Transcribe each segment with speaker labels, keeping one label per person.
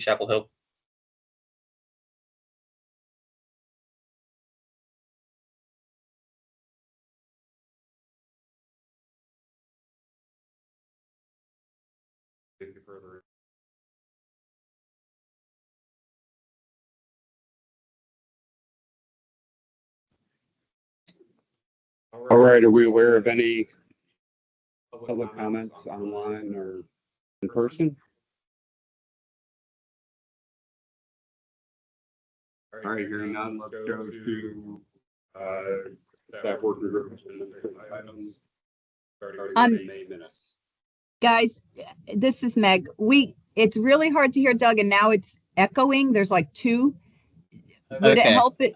Speaker 1: Chapel Hill.
Speaker 2: Thank you further. All right, are we aware of any public comments online or in person? All right, hearing none, let's go to staff working groups and items. Starting with May minutes.
Speaker 3: Guys, this is Meg. It's really hard to hear Doug, and now it's echoing. There's like two. Would it help it?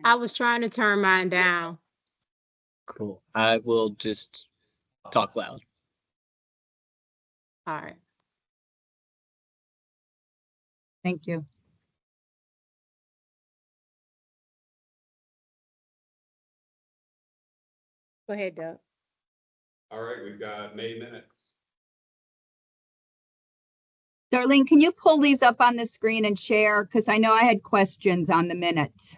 Speaker 4: I was trying to turn mine down.
Speaker 1: Cool. I will just talk loud.
Speaker 4: All right.
Speaker 3: Thank you.
Speaker 4: Go ahead, Doug.
Speaker 2: All right, we've got May minutes.
Speaker 3: Darlene, can you pull these up on the screen and share? Because I know I had questions on the minutes.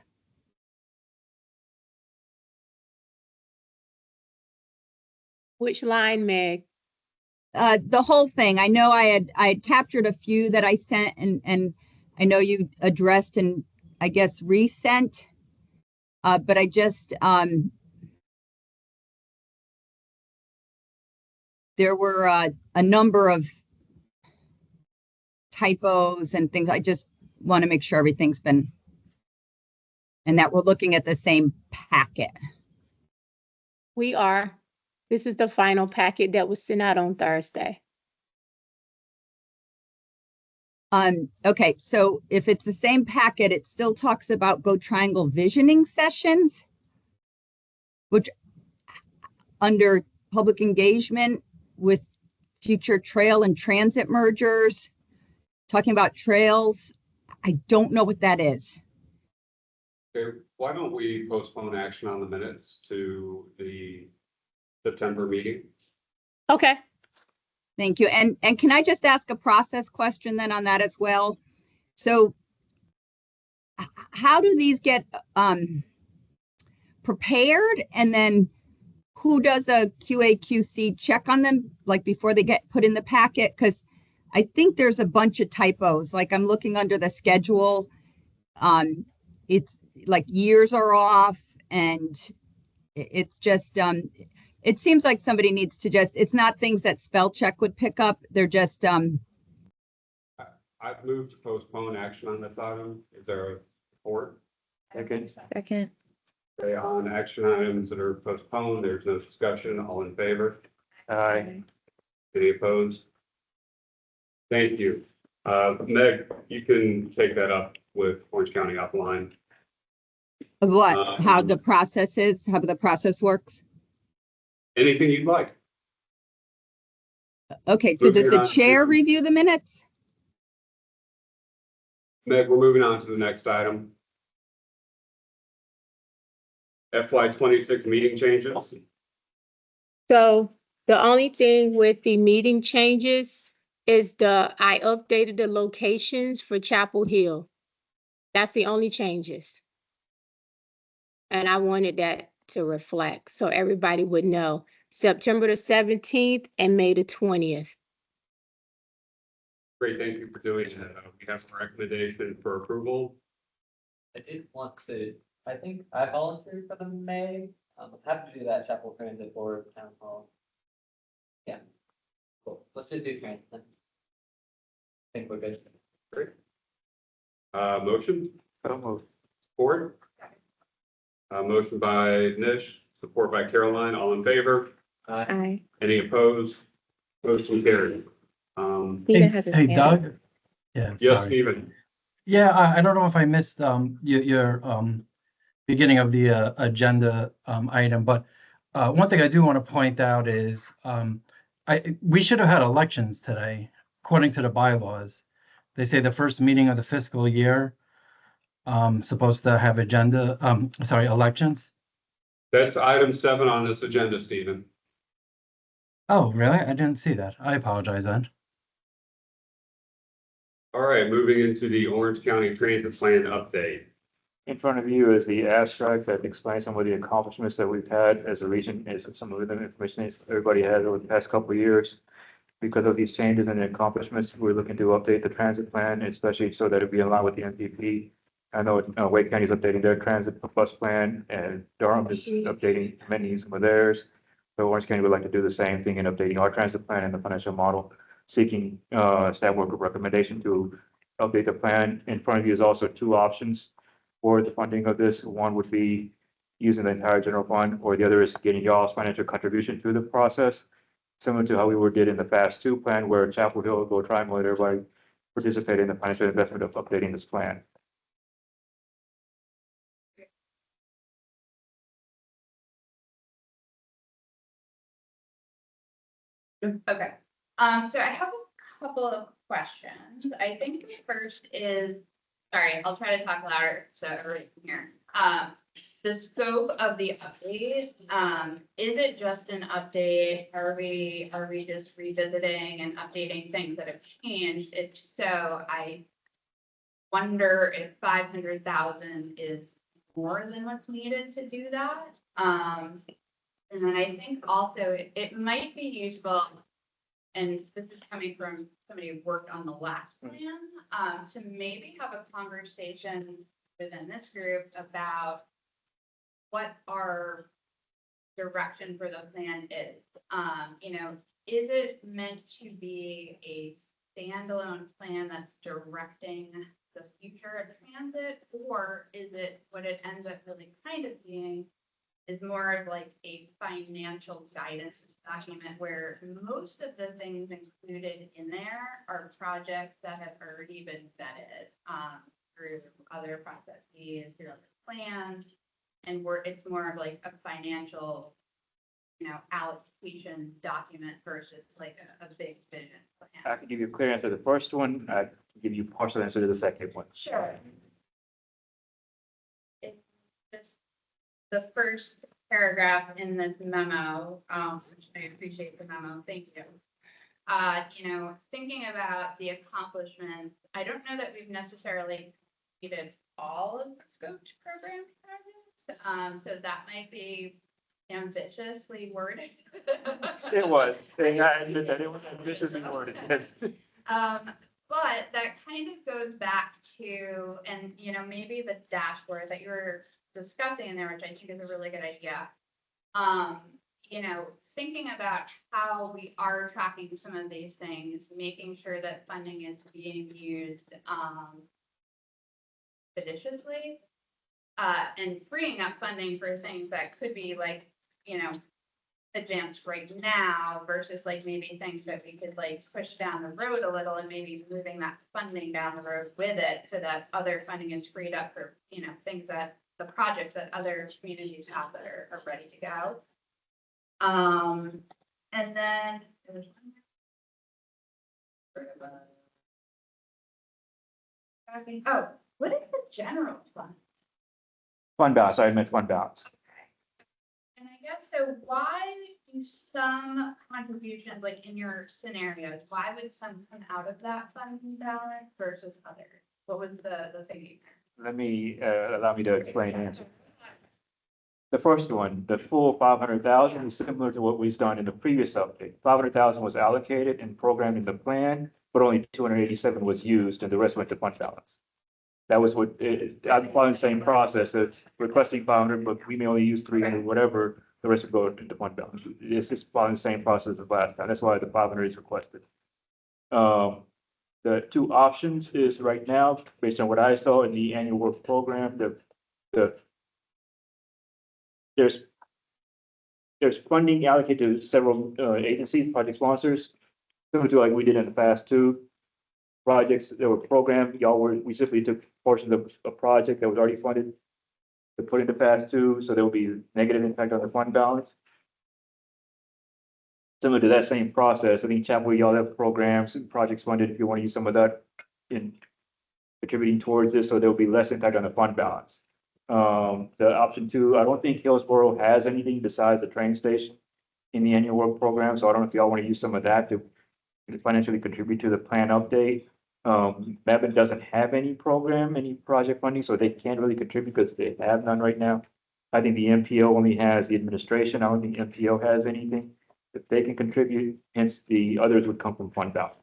Speaker 4: Which line, Meg?
Speaker 3: The whole thing. I know I had captured a few that I sent, and I know you addressed and I guess resent. But I just there were a number of typos and things. I just want to make sure everything's been, and that we're looking at the same packet.
Speaker 4: We are. This is the final packet that was sent out on Thursday.
Speaker 3: Okay, so if it's the same packet, it still talks about Go Triangle visioning sessions, which under public engagement with future trail and transit mergers, talking about trails. I don't know what that is.
Speaker 2: Okay, why don't we postpone action on the minutes to the September meeting?
Speaker 4: Okay.
Speaker 3: Thank you. And can I just ask a process question then on that as well? So how do these get prepared, and then who does a QA/QC check on them, like before they get put in the packet? Because I think there's a bunch of typos. Like I'm looking under the schedule. It's like years are off, and it's just it seems like somebody needs to just, it's not things that spell check would pick up. They're just
Speaker 2: I've moved to postpone action on this item. Is there a support?
Speaker 5: Second.
Speaker 4: Second.
Speaker 2: Okay, on action items that are postponed, there's no discussion. All in favor?
Speaker 5: Aye.
Speaker 2: Any opposed? Thank you. Meg, you can take that up with Orange County offline.
Speaker 3: what, how the process is, how the process works.
Speaker 2: Anything you'd like.
Speaker 3: Okay, so does
Speaker 2: Moving
Speaker 3: the
Speaker 2: on
Speaker 3: chair
Speaker 2: to-
Speaker 3: review the minutes?
Speaker 2: Meg, we're moving on to the next item. FY26 meeting changes.
Speaker 4: So the only thing with the meeting changes is I updated the locations for Chapel Hill. That's the only changes. And I wanted that to reflect so everybody would know September the 17th and May the 20th.
Speaker 2: Great, thank you for doing that. We have a recommendation for approval.
Speaker 5: I did want to, I think I volunteered for the May. I'm happy to do that, Chapel Transit Board, Town Hall. Yeah. Cool. Let's just do transit then. I think we're good.
Speaker 2: Great. Motion?
Speaker 5: So moved.
Speaker 2: Support? Motion by Nish, support by Caroline. All in favor?
Speaker 4: Aye.
Speaker 2: Any opposed? Motion carried.
Speaker 6: Hey, Doug? Yeah,
Speaker 2: Yes,
Speaker 6: sorry.
Speaker 2: Stephen.
Speaker 6: Yeah, I don't know if I missed your beginning of the agenda item, but one thing I do want to point out is we should have had elections today, according to the bylaws. They say the first meeting of the fiscal year supposed to have elections.
Speaker 2: That's item 7 on this agenda, Stephen.
Speaker 6: Oh, really? I didn't see that. I apologize then.
Speaker 2: All right, moving into the Orange County Transit Plan update.
Speaker 7: In front of you is the abstract that explains some of the accomplishments that we've had as a region, as some of the information everybody had over the past couple of years. Because of these changes and accomplishments, we're looking to update the transit plan, especially so that it be in line with the NPP. I know Wake County is updating their transit bus plan, and Durham is updating many some of theirs. So Orange County would like to do the same thing in updating our transit plan and the financial model, seeking staff worker recommendation to update the plan. In front of you is also two options for the funding of this. One would be using the entire general fund, or the other is getting y'all's financial contribution to the process, similar to how we did in the Fast 2 plan, where Chapel Hill, Go Triangle, and everybody participated in the financial investment of updating this plan.
Speaker 8: Okay, so I have a couple of questions. I think the first is, sorry, I'll try to talk louder so everybody can hear. The scope of the update, is it just an update? Are we just revisiting and updating things that have changed? If so, I wonder if 500,000 is more than what's needed to do that. And then I think also it might be useful, and this is coming from somebody who worked on the last plan, to maybe have a conversation within this group about what our direction for the plan is. You know, is it meant to be a standalone plan that's directing the future of transit, or is it what it ends up really kind of being is more of like a financial guidance document where most of the things included in there are projects that have already been vetted through other processes, through other plans, and where it's more of like a financial, you know, allocation document versus like a big vision
Speaker 7: I
Speaker 8: plan.
Speaker 7: can give you a clear answer to the first one. I can give you a partial answer to the second one.
Speaker 8: Sure. It's just the first paragraph in this memo, which I appreciate the memo, thank you. You know, thinking about the accomplishments, I don't know that we've necessarily completed all of the scoped program projects. So that might be ambitiously worded.
Speaker 7: It was, it was ambitiously worded, yes.
Speaker 8: But that kind of goes back to, and you know, maybe the dashboard that you were discussing in there, which I think is a really good idea. You know, thinking about how we are tracking some of these things, making sure that funding is being used judiciously, and freeing up funding for things that could be like, you know, advanced right now versus like maybe things that we could like push down the road a little and maybe moving that funding down the road with it so that other funding is freed up for, you know, things that the projects that other communities have that are ready to go. And then there's oh, what is the general fund?
Speaker 7: Fund balance, I meant fund balance.
Speaker 8: And I guess so why do some contributions, like in your scenarios, why would some come out of that fund balance versus others? What was the thinking?
Speaker 7: Let me, allow me to explain the answer. The first one, the full 500,000 is similar to what we've done in the previous update. 500,000 was allocated and programmed in the plan, but only 287 was used and the rest went to fund balance. That was what, I'm following the same process of requesting 500, but we may only use 300, whatever, the rest would go into fund balance. It's just following the same process as last time. That's why the 500 is requested. The two options is right now, based on what I saw in the annual work program, there's funding allocated to several agencies, project sponsors, similar to like we did in the Fast 2 projects that were programmed. We simply took portions of a project that was already funded to put into Fast 2, so there will be negative impact on the fund balance. Similar to that same process, I think Chapel, y'all have programs and projects funded if you want to use some of that in contributing towards this, so there will be less impact on the fund balance. The option 2, I don't think Hillsborough has anything besides the train station in the annual work program, so I don't know if y'all want to use some of that to financially contribute to the plan update. Mebane doesn't have any program, any project funding, so they can't really contribute because they have none right now. I think the MPO only has the administration. I don't think MPO has anything that they can contribute, hence the others would come from fund balance.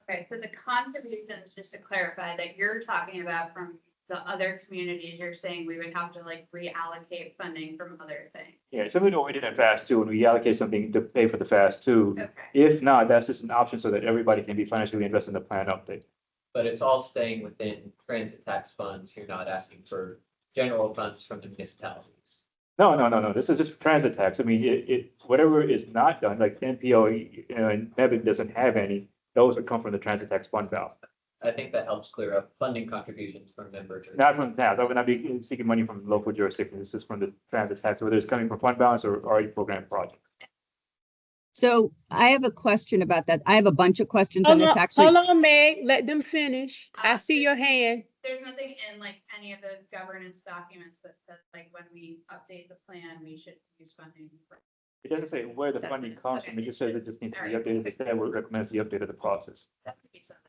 Speaker 8: Okay, so the contributions, just to clarify, that you're talking about from the other communities, you're saying we would have to like reallocate funding from other things.
Speaker 7: Yeah, similar to what we did in Fast Two, when we allocate something to pay for the Fast Two.
Speaker 8: Okay,
Speaker 7: If not, that's just an option so that everybody can be financially invested in the plan update.
Speaker 5: But it's all staying within transit tax funds. You're not asking for general funds from the municipalities.
Speaker 7: No, this is just transit tax. I mean, whatever is not done, like NPO, and Mebane doesn't have any, those would come from the transit tax fund balance.
Speaker 5: I think that helps clear up funding contributions from members.
Speaker 7: Not from that, I would not be seeking money from local jurisdictions. This is from the transit tax, whether it's coming from fund balance or already program projects.
Speaker 3: So I have a question about that. I have a bunch of questions on
Speaker 4: Hold
Speaker 3: this
Speaker 4: on,
Speaker 3: actually.
Speaker 4: hold on, Meg, let them finish. I see your hand.
Speaker 8: there's nothing in like any of those governance documents that says like when we update the plan, we should use funding.
Speaker 7: It doesn't say where the funding comes from, it just says it just needs to be updated. The staff would recommend the update of the process.
Speaker 8: That could be something.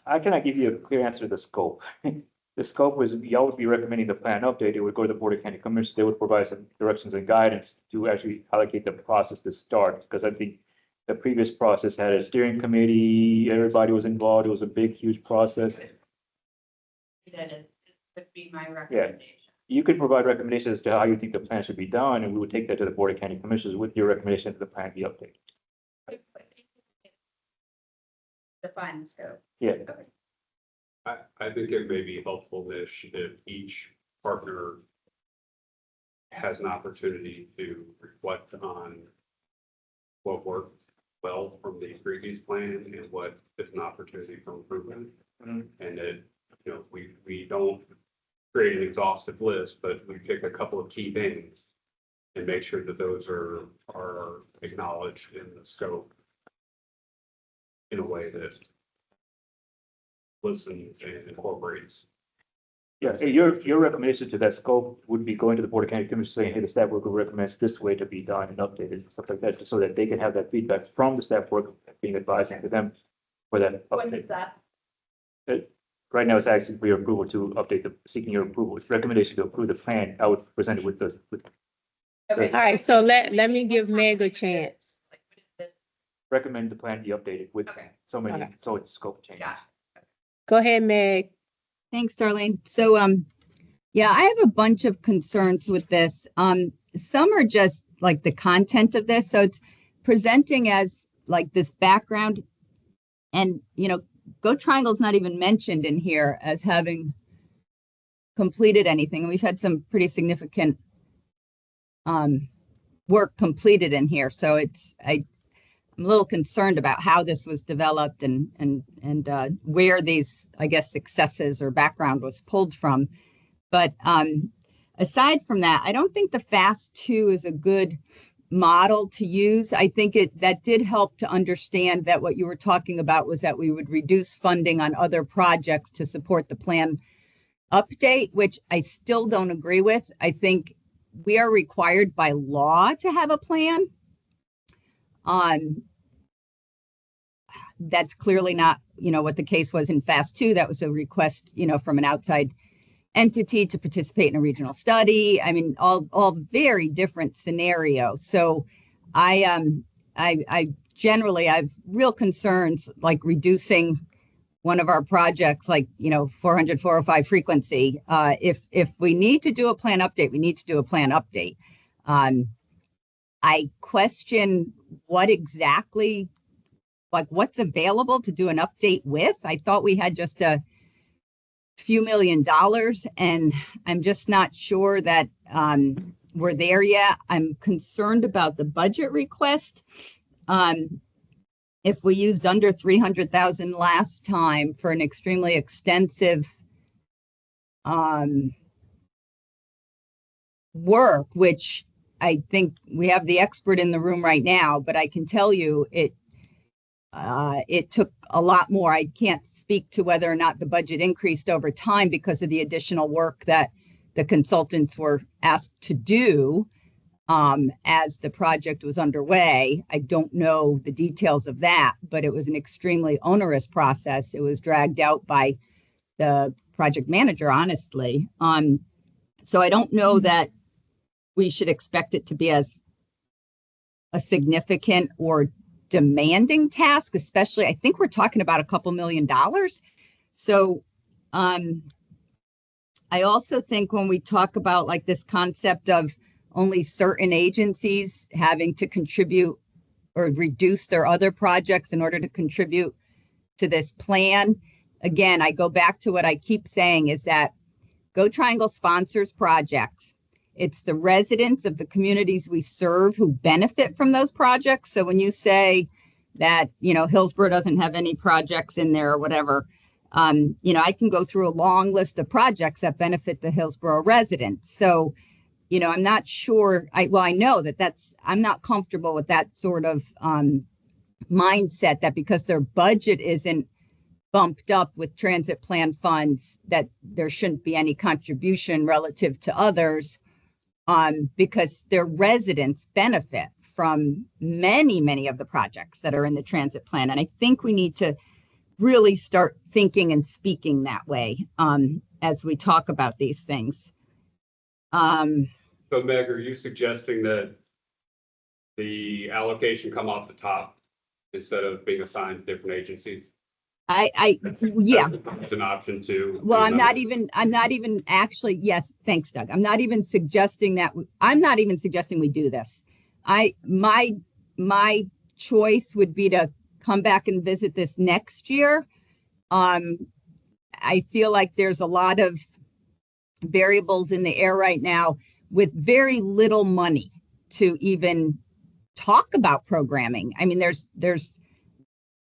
Speaker 7: I cannot give you a clear answer to the scope. The scope was, y'all would be recommending the plan update, it would go to the Board of County Commissioners, they would provide some directions and guidance to actually allocate the process to start, because I think the previous process had a steering committee, everybody was involved, it was a big, huge process.
Speaker 8: That is, would be my recommendation.
Speaker 7: You could provide recommendations as to how you think the plan should be done, and we would take that to the Board of County Commissioners with your recommendation that the plan be updated.
Speaker 8: Define the scope.
Speaker 7: Yeah.
Speaker 2: I think it may be helpful, Nish, if each partner has an opportunity to reflect on what worked well from the previous plan and what is an opportunity for improvement.
Speaker 7: Mhm.
Speaker 2: And that, you know, we don't create an exhaustive list, but we pick a couple of key things and make sure that those are acknowledged in the scope in a way that listens and incorporates.
Speaker 7: Yeah, so your recommendation to that scope would be going to the Board of County Commissioners saying, hey, the staff work recommends this way to be done and updated, and stuff like that, just so that they can have that feedback from the staff work being advised to them for that
Speaker 8: When
Speaker 7: update.
Speaker 8: is that?
Speaker 7: Right now, it's asking for your approval to update seeking your approval. It's recommendation to approve the plan. I would present it with
Speaker 8: Okay.
Speaker 4: All right, so let me give Meg a chance.
Speaker 8: Like, what is this?
Speaker 7: recommend the plan be updated with
Speaker 8: Okay.
Speaker 7: so many,
Speaker 4: Okay.
Speaker 7: so it's scope change.
Speaker 8: Gotcha.
Speaker 4: Go ahead, Meg.
Speaker 3: Thanks, Darlene. So, yeah, I have a bunch of concerns with this. Some are just like the content of this. So it's presenting as like this background and, you know, Go Triangle's not even mentioned in here as having completed anything. And we've had some pretty significant work completed in here. So I'm a little concerned about how this was developed and where these, I guess, successes or background was pulled from. But aside from that, I don't think the FAST 2 is a good model to use. I think that did help to understand that what you were talking about was that we would reduce funding on other projects to support the plan update, which I still don't agree with. I think we are required by law to have a plan. That's clearly not, you know, what the case was in FAST 2. That was a request, you know, from an outside entity to participate in a regional study. I mean, all very different scenarios. So I generally, I've real concerns like reducing one of our projects, like, you know, 400, 405 frequency. If we need to do a plan update, we need to do a plan update. I question what exactly, like what's available to do an update with. I thought we had just a few $1 million, and I'm just not sure that we're there yet. I'm concerned about the budget request. If we used under 300,000 last time for an extremely extensive work, which I think we have the expert in the room right now, but I can tell you it took a lot more. I can't speak to whether or not the budget increased over time because of the additional work that the consultants were asked to do. as the project was underway. I don't know the details of that, but it was an extremely onerous process. It was dragged out by the project manager, honestly. So I don't know that we should expect it to be as a significant or demanding task, especially I think we're talking about a couple $1 million. So I also think when we talk about like this concept of only certain agencies having to contribute or reduce their other projects in order to contribute to this plan, again, I go back to what I keep saying is that Go Triangle sponsors projects. It's the residents of the communities we serve who benefit from those projects. So when you say that, you know, Hillsborough doesn't have any projects in there or whatever, you know, I can go through a long list of projects that benefit the Hillsborough residents. So, you know, I'm not sure, I know that I'm not comfortable with that sort of mindset that because their budget isn't bumped up with transit plan funds, that there shouldn't be any contribution relative to others, because their residents benefit from many of the projects that are in the transit plan. And I think we need to really start thinking and speaking that way as we talk about these things.
Speaker 2: So Meg, are you suggesting that the allocation come off the top instead of being assigned to different agencies?
Speaker 3: Yeah.
Speaker 2: It's an option too.
Speaker 3: Well, I'm not even actually, yes, thanks, Doug. I'm not even suggesting we do this. My choice would be to come back and visit this next year. I feel like there's a lot of variables in the air right now with very little money to even talk about programming. I mean,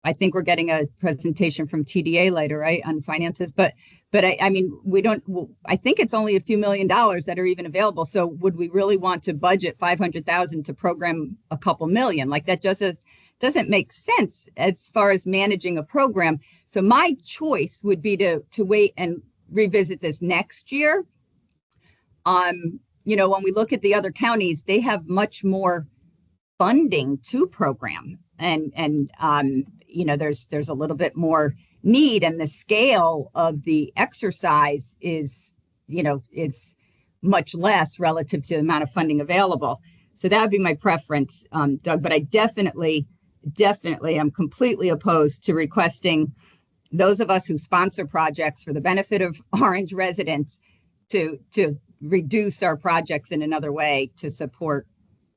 Speaker 3: I think we're getting a presentation from TDA later, right, on finances, but I mean, I think it's only a few $1 million that are even available. So would we really want to budget 500,000 to program a couple million? Like that just doesn't make sense as far as managing a program. So my choice would be to wait and revisit this next year. You know, when we look at the other counties, they have much more funding to program, and you know, there's a little bit more need, and the scale of the exercise is, you know, it's much less relative to the amount of funding available. So that would be my preference, Doug, but I definitely am completely opposed to requesting those of us who sponsor projects for the benefit of Orange residents to reduce our projects in another way to support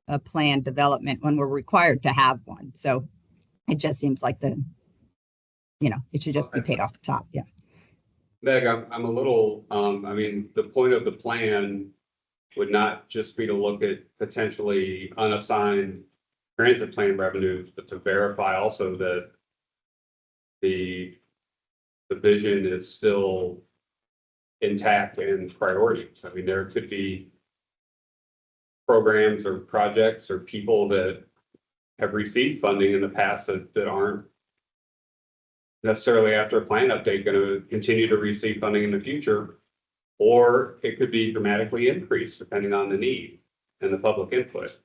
Speaker 3: a planned development when we're required to have one. So it just seems like it should just be paid off the top. Yeah.
Speaker 2: Meg, I'm a little, I mean, the point of the plan would not just be to look at potentially unassigned transit plan revenues, but to verify also that the vision is still intact and priorities. I mean, there could be programs or projects or people that have received funding in the past that aren't necessarily after a plan update going to continue to receive funding in the future, or it could be dramatically increased depending on the need and the public input.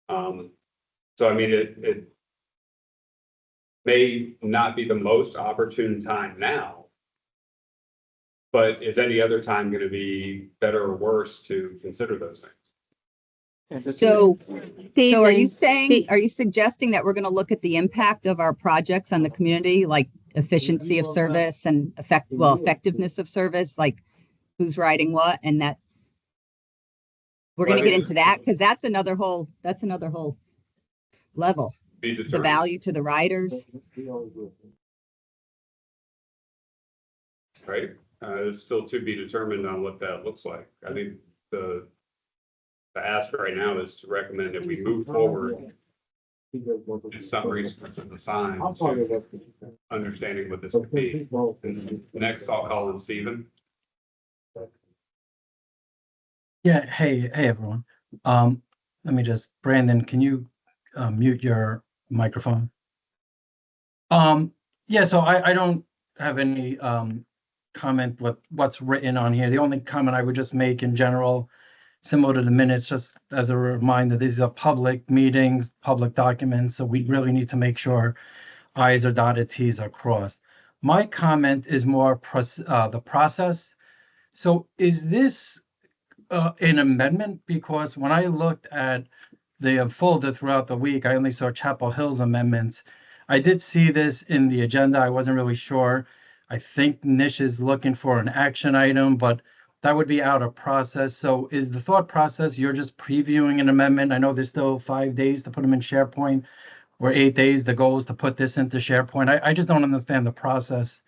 Speaker 2: So I mean, it may not be the most opportune time now, but is any other time going to be better or worse to consider those things?
Speaker 3: So are you suggesting that we're going to look at the impact of our projects on the community, like efficiency of service and effectiveness of service, like who's riding what, and that we're going to get into that? Because that's another whole level, the value to the riders.
Speaker 2: Right. It's still to be determined on what that looks like. I think the ask right now is to recommend that we move forward in some resources assigned to understanding what this could be. And next, I'll call in Stephen.
Speaker 6: Yeah, hey everyone. Let me just, Brandon, can you mute your microphone? Yeah, so I don't have any comment with what's written on here. The only comment I would just make in general similar to the minutes, just as a reminder, these are public meetings, public documents, so we really need to make sure i's are dotted, t's are crossed. My comment is more the process. So is this an amendment? Because when I looked at the folder throughout the week, I only saw Chapel Hill's amendments. I did see this in the agenda. I wasn't really sure. I think Nish is looking for an action item, but that would be out of process. So is the thought process, you're just previewing an amendment? I know there's still 5 days to put them in SharePoint, or 8 days. The goal is to put this into SharePoint. I just don't understand the process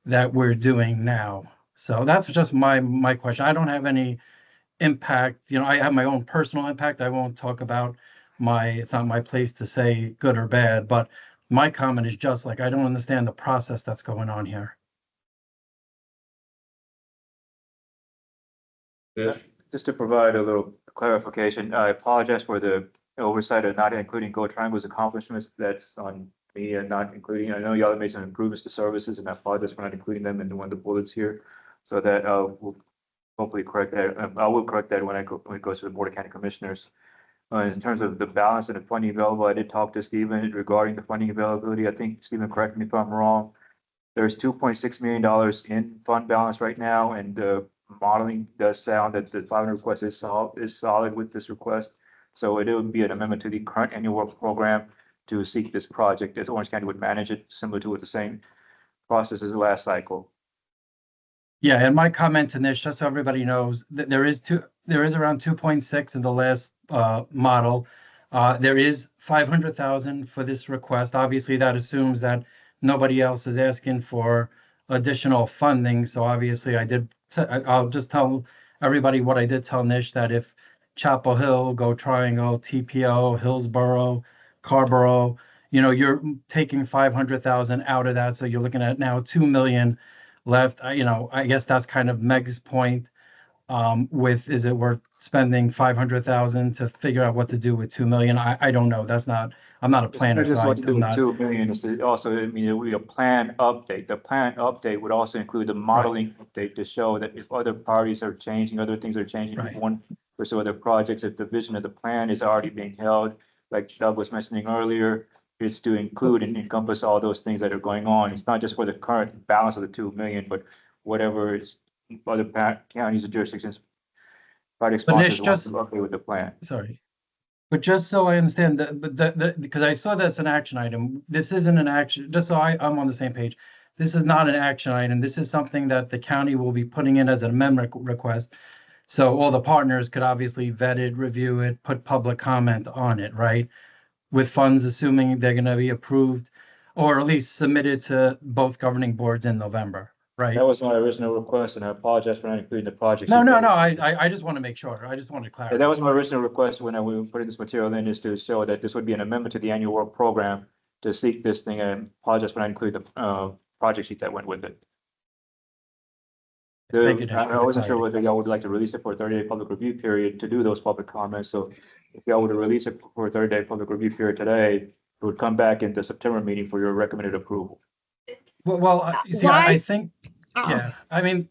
Speaker 6: that we're doing now. So that's just my question. I don't have any impact. I have my own personal impact. I won't talk about it's not my place to say good or bad, but my comment is just like, I don't understand the process that's going on here.
Speaker 2: Nish?
Speaker 7: Just to provide a little clarification, I apologize for the oversight of not including Go Triangle's accomplishments. That's on me and not including, I know y'all have made some improvements to services, and I apologize for not including them in one of the bullets here. So that we'll hopefully correct that. I will correct that when it goes to the Board of County Commissioners. In terms of the balance and the funding available, I did talk to Stephen regarding the funding availability. I think, Stephen, correct me if I'm wrong. There's $2.6 million in fund balance right now, and the modeling does sound that the 500 request is solid with this request. So it would be an amendment to the current annual work program to seek this project, as Orange County would manage it, similar to the same process as the last cycle.
Speaker 6: Yeah, and my comment to this, just so everybody knows, that there is around 2.6 in the last model. There is 500,000 for this request. Obviously, that assumes that nobody else is asking for additional funding. So obviously, I'll just tell everybody what I did tell Nish, that if Chapel Hill, Go Triangle, TPO, Hillsborough, Carborough, you're taking 500,000 out of that. So you're looking at now 2 million left. I guess that's kind of Meg's point. Is it worth spending 500,000 to figure out what to do with 2 million? I don't know. I'm not a planner,
Speaker 7: It's
Speaker 6: so
Speaker 7: not just what to do
Speaker 6: I'm
Speaker 7: with
Speaker 6: not.
Speaker 7: 2 million. It's also, I mean, it would be a plan update. The plan update would also include the modeling update to show that if other parties are changing, other things are changing,
Speaker 6: Right.
Speaker 7: one or so other projects, if the vision of the plan is already being held, like Doug was mentioning earlier, is to include and encompass all those things that are going on. It's not just for the current balance of the 2 million, but whatever is other counties or jurisdictions, project
Speaker 6: But Nish,
Speaker 7: sponsors want to update with the plan.
Speaker 6: sorry. But just so I understand, because I saw that's an action item, this isn't an action, just so I'm on the same page. This is not an action item. This is something that the county will be putting in as an amendment request. So all the partners could obviously vet it, review it, put public comment on it, right? With funds, assuming they're going to be approved or at least submitted to both governing boards in November, right?
Speaker 7: That was my original request, and I apologize for not including the project.
Speaker 6: No,
Speaker 7: sheet.
Speaker 6: no, no. I just want to make sure. I just wanted to
Speaker 7: Yeah,
Speaker 6: clarify.
Speaker 7: that was my original request when we put this material in, is to show that this would be an amendment to the annual work program to seek this thing, and apologize for not including the project sheet that went with it.
Speaker 6: Thank you, Nish, for
Speaker 7: I
Speaker 6: the
Speaker 7: wasn't sure
Speaker 6: clarity.
Speaker 7: whether y'all would like to release it for a 30-day public review period to do those public comments. So if y'all were to release it for a 30-day public review period today, it would come back into September meeting for your recommended approval.
Speaker 6: Well, you see,
Speaker 3: Why?
Speaker 6: I think, yeah, I mean,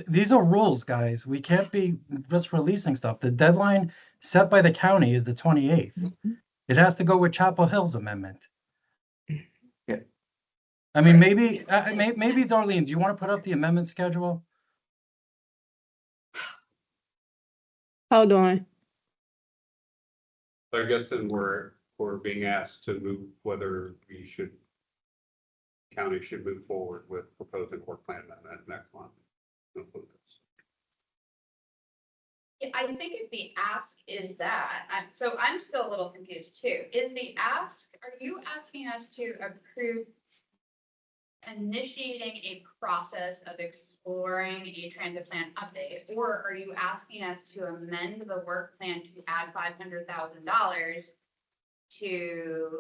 Speaker 6: these are rules, guys. We can't be just releasing stuff. The deadline set by the county is the 28th. It has to go with Chapel Hill's amendment.
Speaker 7: Yeah.
Speaker 6: I mean, maybe Darlene, do you want to put up the amendment schedule?
Speaker 4: Hold on.
Speaker 2: So I guess then we're being asked to move whether county should move forward with proposing work plan amendment next month.
Speaker 8: Yeah, I think if the ask is that, I'm still a little confused too. Is the ask, are you asking us to approve initiating a process of exploring a transit plan update? Or are you asking us to amend the work plan to add $500,000 to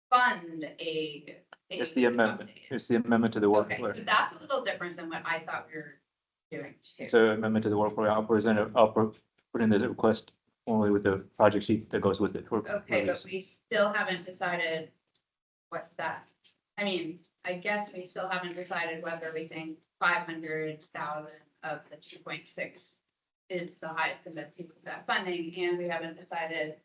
Speaker 8: fund a?
Speaker 7: It's the amendment.
Speaker 8: update?
Speaker 7: It's the amendment to the work
Speaker 8: Okay,
Speaker 7: plan.
Speaker 8: so that's a little different than what I thought we were doing too.
Speaker 7: So amendment to the work plan. I'll put in the request only with the project sheet that goes with it.
Speaker 8: Okay, but we still haven't decided what that, I mean, I guess we still haven't decided whether we think 500,000 of the 2.6 is the highest and best use of that funding, and we haven't decided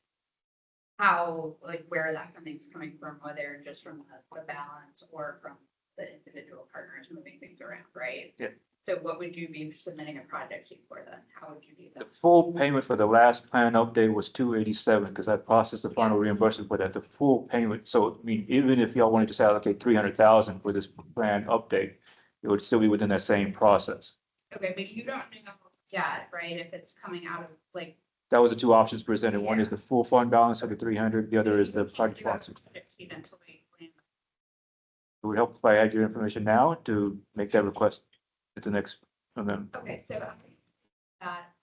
Speaker 8: how, like, where that funding's coming from, whether just from the balance or from the individual partners moving things around, right?
Speaker 7: Yeah.
Speaker 8: So what would you be submitting a project sheet for then? How would you do
Speaker 7: The
Speaker 8: that?
Speaker 7: full payment for the last plan update was 287, because I processed the final reimbursement for that, the full payment. So, I mean, even if y'all wanted to allocate 300,000 for this plan update, it would still be within that same process.
Speaker 8: Okay, but you don't know yet, right, if it's coming out of, like.
Speaker 7: That was the two options presented. One is
Speaker 8: Yeah.
Speaker 7: the full fund balance of the 300, the other is the project
Speaker 8: You have
Speaker 7: sponsor.
Speaker 8: a project sheet until we plan.
Speaker 7: It would help if I had your information now to make that request at the next amendment.
Speaker 8: Okay, so that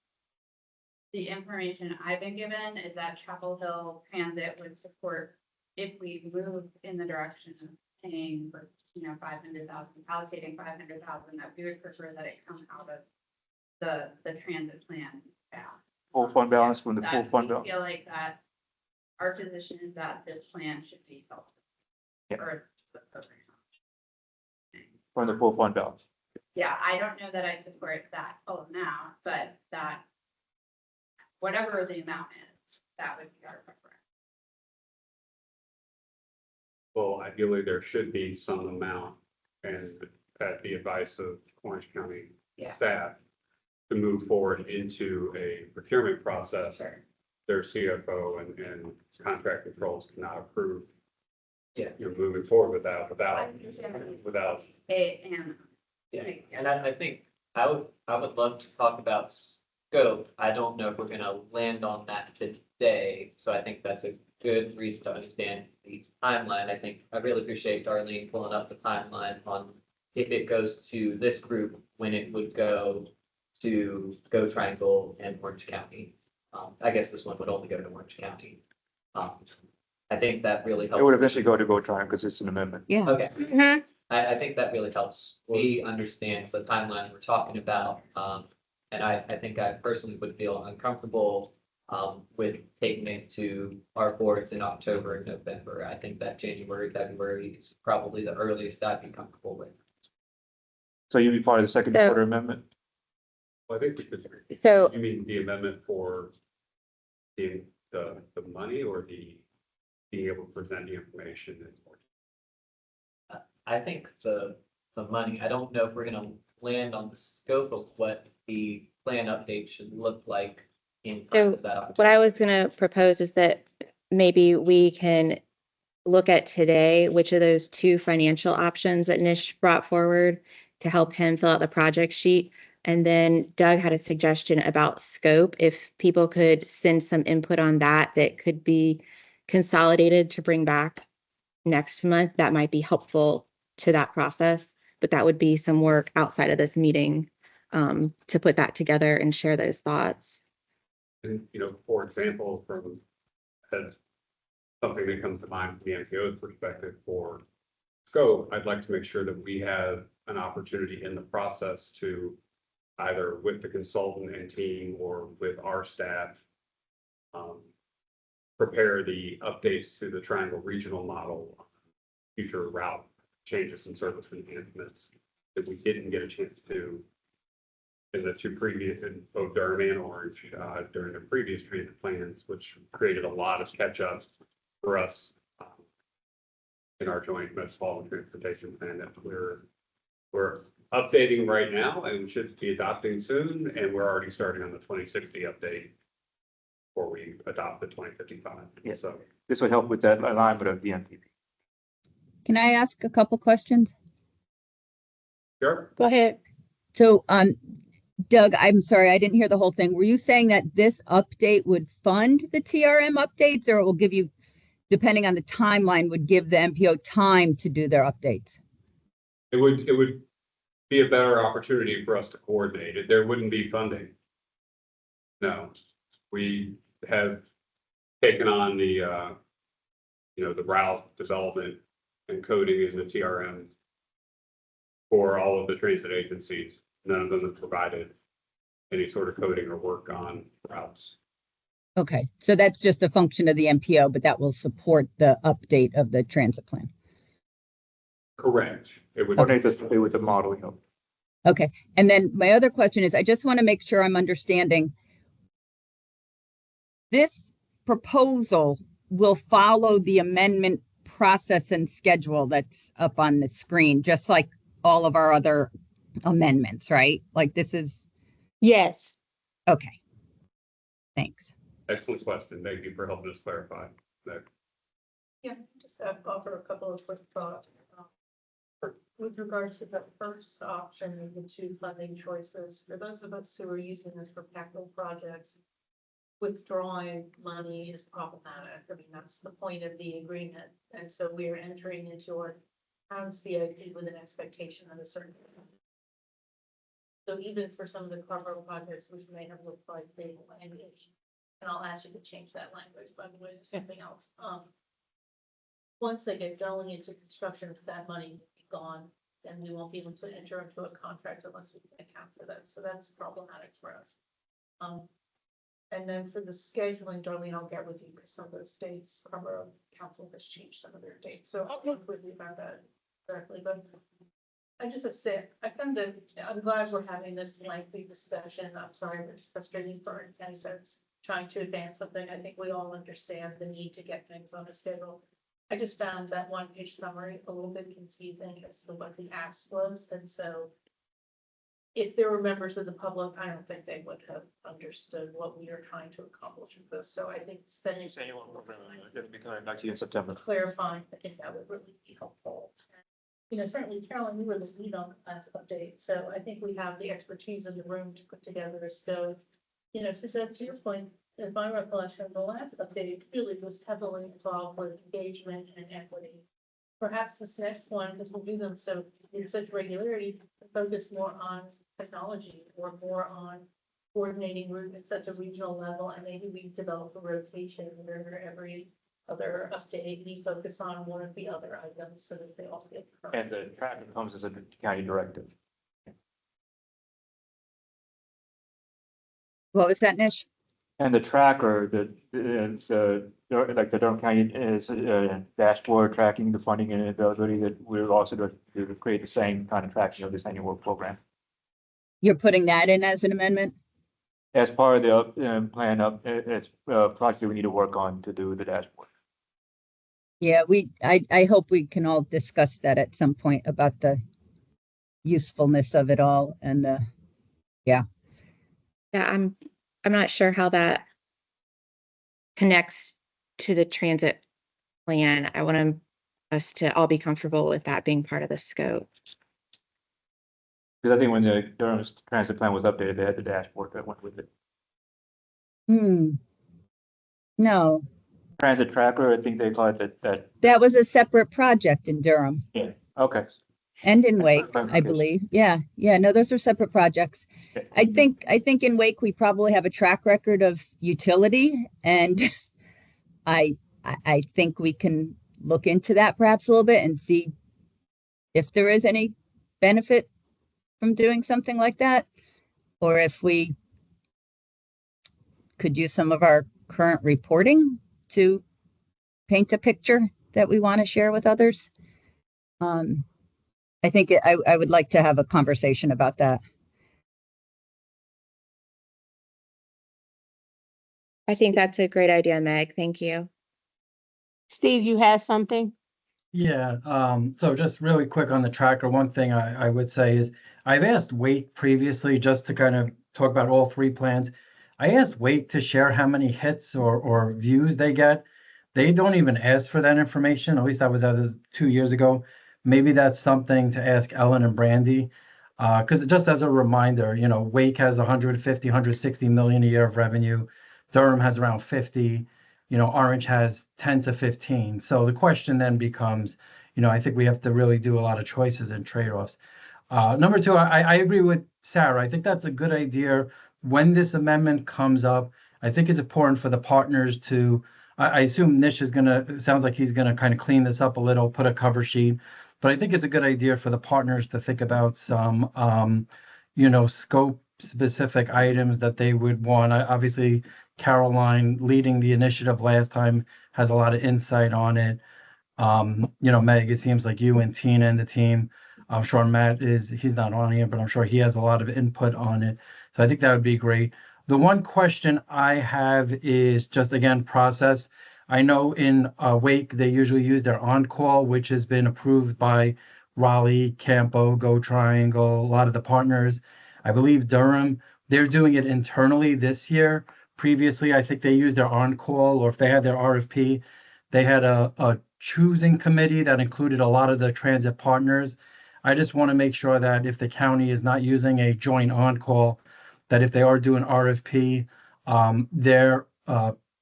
Speaker 8: the information I've been given is that Chapel Hill Transit would support if we move in the direction of paying for, 500,000, allocating 500,000, that we would prefer that it come out of the transit plan.
Speaker 7: Full fund balance from the full
Speaker 8: That
Speaker 7: fund
Speaker 8: we
Speaker 7: balance.
Speaker 8: feel like that our position is that this plan should be held.
Speaker 7: Yeah.
Speaker 8: Or the program.
Speaker 7: From the full fund balance.
Speaker 8: Yeah, I don't know that I support that full amount, but that whatever the amount is, that would be our preference.
Speaker 2: Well, ideally, there should be some amount, and at the advice of Orange County
Speaker 8: Yeah.
Speaker 2: staff, to move forward into a procurement process,
Speaker 8: Sure.
Speaker 2: their CFO and contract controls cannot approve.
Speaker 5: Yeah.
Speaker 2: You're moving forward without,
Speaker 8: I understand.
Speaker 2: without,
Speaker 8: And.
Speaker 5: Yeah, and I think I would love to talk about scope. I don't know if we're gonna land on that today, so I think that's a good reason to understand the timeline. I think I really appreciate Darlene pulling up the timeline on if it goes to this group, when it would go to Go Triangle and Orange County. I guess this one would only go to Orange County. I think that really
Speaker 7: It
Speaker 5: helps.
Speaker 7: would eventually go to Triumph because it's an amendment.
Speaker 3: Yeah.
Speaker 5: Okay.
Speaker 4: Mhm.
Speaker 5: I think that really helps me understand the timeline we're talking about. And I think I personally would feel uncomfortable with taking it to our boards in October and November. I think that January, February is probably the earliest I'd be comfortable with.
Speaker 7: So you'd be part of the second
Speaker 4: So-
Speaker 7: quarter amendment?
Speaker 2: I think we could,
Speaker 4: So
Speaker 2: you mean the amendment for the money or the being able to present the information?
Speaker 5: I think the money, I don't know if we're gonna land on the scope of what the plan update should look like in front of that.
Speaker 9: What I was gonna propose is that maybe we can look at today, which of those two financial options that Nish brought forward to help him fill out the project sheet. And then Doug had a suggestion about scope. If people could send some input on that, that could be consolidated to bring back next month, that might be helpful to that process. But that would be some work outside of this meeting to put that together and share those thoughts.
Speaker 2: And, for example, from something that comes to mind from the MPO's perspective for scope, I'd like to make sure that we have an opportunity in the process to either with the consultant and team or with our staff, prepare the updates to the Triangle Regional Model, future route changes and service enhancements that we didn't get a chance to in the two previous, in both Durham and Orange, during the previous transit plans, which created a lot of catch-ups for us in our joint metropolitan transportation plan that we're updating right now and we should be adopting soon. And we're already starting on the 2060 update before we adopt the 2055.
Speaker 7: Yes.
Speaker 2: So
Speaker 7: This would help with that alignment of the NPP.
Speaker 3: Can I ask a couple questions?
Speaker 2: sure.
Speaker 4: go ahead.
Speaker 3: So, Doug, I'm sorry, I didn't hear the whole thing. Were you saying that this update would fund the TRM updates, or it will give you, depending on the timeline, would give the MPO time to do their updates?
Speaker 2: It would be a better opportunity for us to coordinate it. There wouldn't be funding. No, we have taken on the route development and coding in the TRM for all of the transit agencies. None of them have provided any sort of coding or work on routes.
Speaker 3: Okay, so that's just a function of the MPO, but that will support the update of the transit plan.
Speaker 2: Correct. It would,
Speaker 7: Coordinate this with the modeling of.
Speaker 3: Okay, and then my other question is, I just want to make sure I'm understanding. This proposal will follow the amendment process and schedule that's up on the screen, just like all of our other amendments, right? Like this is,
Speaker 4: Yes.
Speaker 3: okay. Thanks.
Speaker 2: Excellent question. Thank you for helping us clarify that.
Speaker 10: Yeah, just offer a couple of quick thoughts. With regards to the first option of the two funding choices, for those of us who are using this for capital projects, withdrawing money is problematic. I mean, that's the point of the agreement. And so we're entering into our town CIP with an expectation of a certain. So even for some of the capital projects, which may have looked like they language, and I'll ask you to change that language, by the way, to something else. Once they get going into construction, that money will be gone, then we won't be able to enter into a contract unless we can account for that. So that's problematic for us. And then for the scheduling, Darlene, I'll get with you because some of those states, Borough Council has changed some of their dates. So I'll work with you about that directly. But I just have to say, I'm glad we're having this lengthy discussion. I'm sorry, it's frustrating for our candidates trying to advance something. I think we all understand the need to get things on a schedule. I just found that one-page summary a little bit confusing as to what the ask was, and so if there were members of the public, I don't think they would have understood what we are trying to accomplish with this. So I think spending
Speaker 7: It'll be coming back to you in September.
Speaker 10: clarifying, I think that would really be helpful. You know, certainly Carolyn, you were the lead on the last update, so I think we have the expertise in the room to put together a scope. You know, to your point, in my recollection, the last update really was heavily involved with engagement and equity. Perhaps this next one, because we'll do them so in such regularity, focus more on technology or more on coordinating route at such a regional level, and maybe we develop a rotation where every other update we focus on one of the other items so that they all get covered.
Speaker 7: And the tracking comes as a county directive.
Speaker 3: What was that, Nish?
Speaker 7: And the tracker, like the Durham County is dashboard tracking the funding and availability that we're also to create the same kind of tracking of this annual program.
Speaker 3: You're putting that in as an amendment?
Speaker 7: As part of the plan of, it's a project that we need to work on to do the dashboard.
Speaker 3: Yeah, I hope we can all discuss that at some point about the usefulness of it all and
Speaker 9: Yeah, I'm not sure how that connects to the transit plan. I want us to all be comfortable with that being part of the scope.
Speaker 7: Because I think when the Durham transit plan was updated, they had the dashboard that went with it.
Speaker 3: No,
Speaker 7: Transit tracker, I think they call it that.
Speaker 3: that was a separate project in Durham
Speaker 7: Yeah, okay.
Speaker 3: and in Wake, I
Speaker 7: Clarification.
Speaker 3: believe. Yeah, no, those are separate projects.
Speaker 7: Okay.
Speaker 3: I think in Wake, we probably have a track record of utility, and I think we can look into that perhaps a little bit and see if there is any benefit from doing something like that, or if we could use some of our current reporting to paint a picture that we want to share with others. I think I would like to have a conversation about that.
Speaker 9: I think that's a great idea, Meg. Thank you.
Speaker 4: Steve, you had something?
Speaker 6: Yeah, so just really quick on the tracker, one thing I would say is I've asked Wake previously just to kind of talk about all three plans. I asked Wake to share how many hits or views they get. They don't even ask for that information. At least that was as of 2 years ago. Maybe that's something to ask Ellen and Brandy. Because just as a reminder, you know, Wake has 150, 160 million a year of revenue. Durham has around 50. You know, Orange has 10 to 15. So the question then becomes, you know, I think we have to really do a lot of choices and trade-offs. Number two, I agree with Sarah. I think that's a good idea. When this amendment comes up, I think it's important for the partners to, I assume Nish is sounds like he's gonna kind of clean this up a little, put a cover sheet. But I think it's a good idea for the partners to think about some, you know, scope specific items that they would want. Obviously, Caroline leading the initiative last time has a lot of insight on it. You know, Meg, it seems like you and Tina and the team I'm sure Matt he's not on here, but I'm sure he has a lot of input on it. So I think that would be great. The one question I have is just again, process. I know in Wake, they usually use their on-call, which has been approved by Raleigh, Campo, Go Triangle, a lot of the partners. I believe Durham, they're doing it internally this year. Previously, I think they used their on-call, or if they had their RFP, they had a choosing committee that included a lot of the transit partners. I just want to make sure that if the county is not using a joint on-call, that if they are doing RFP, their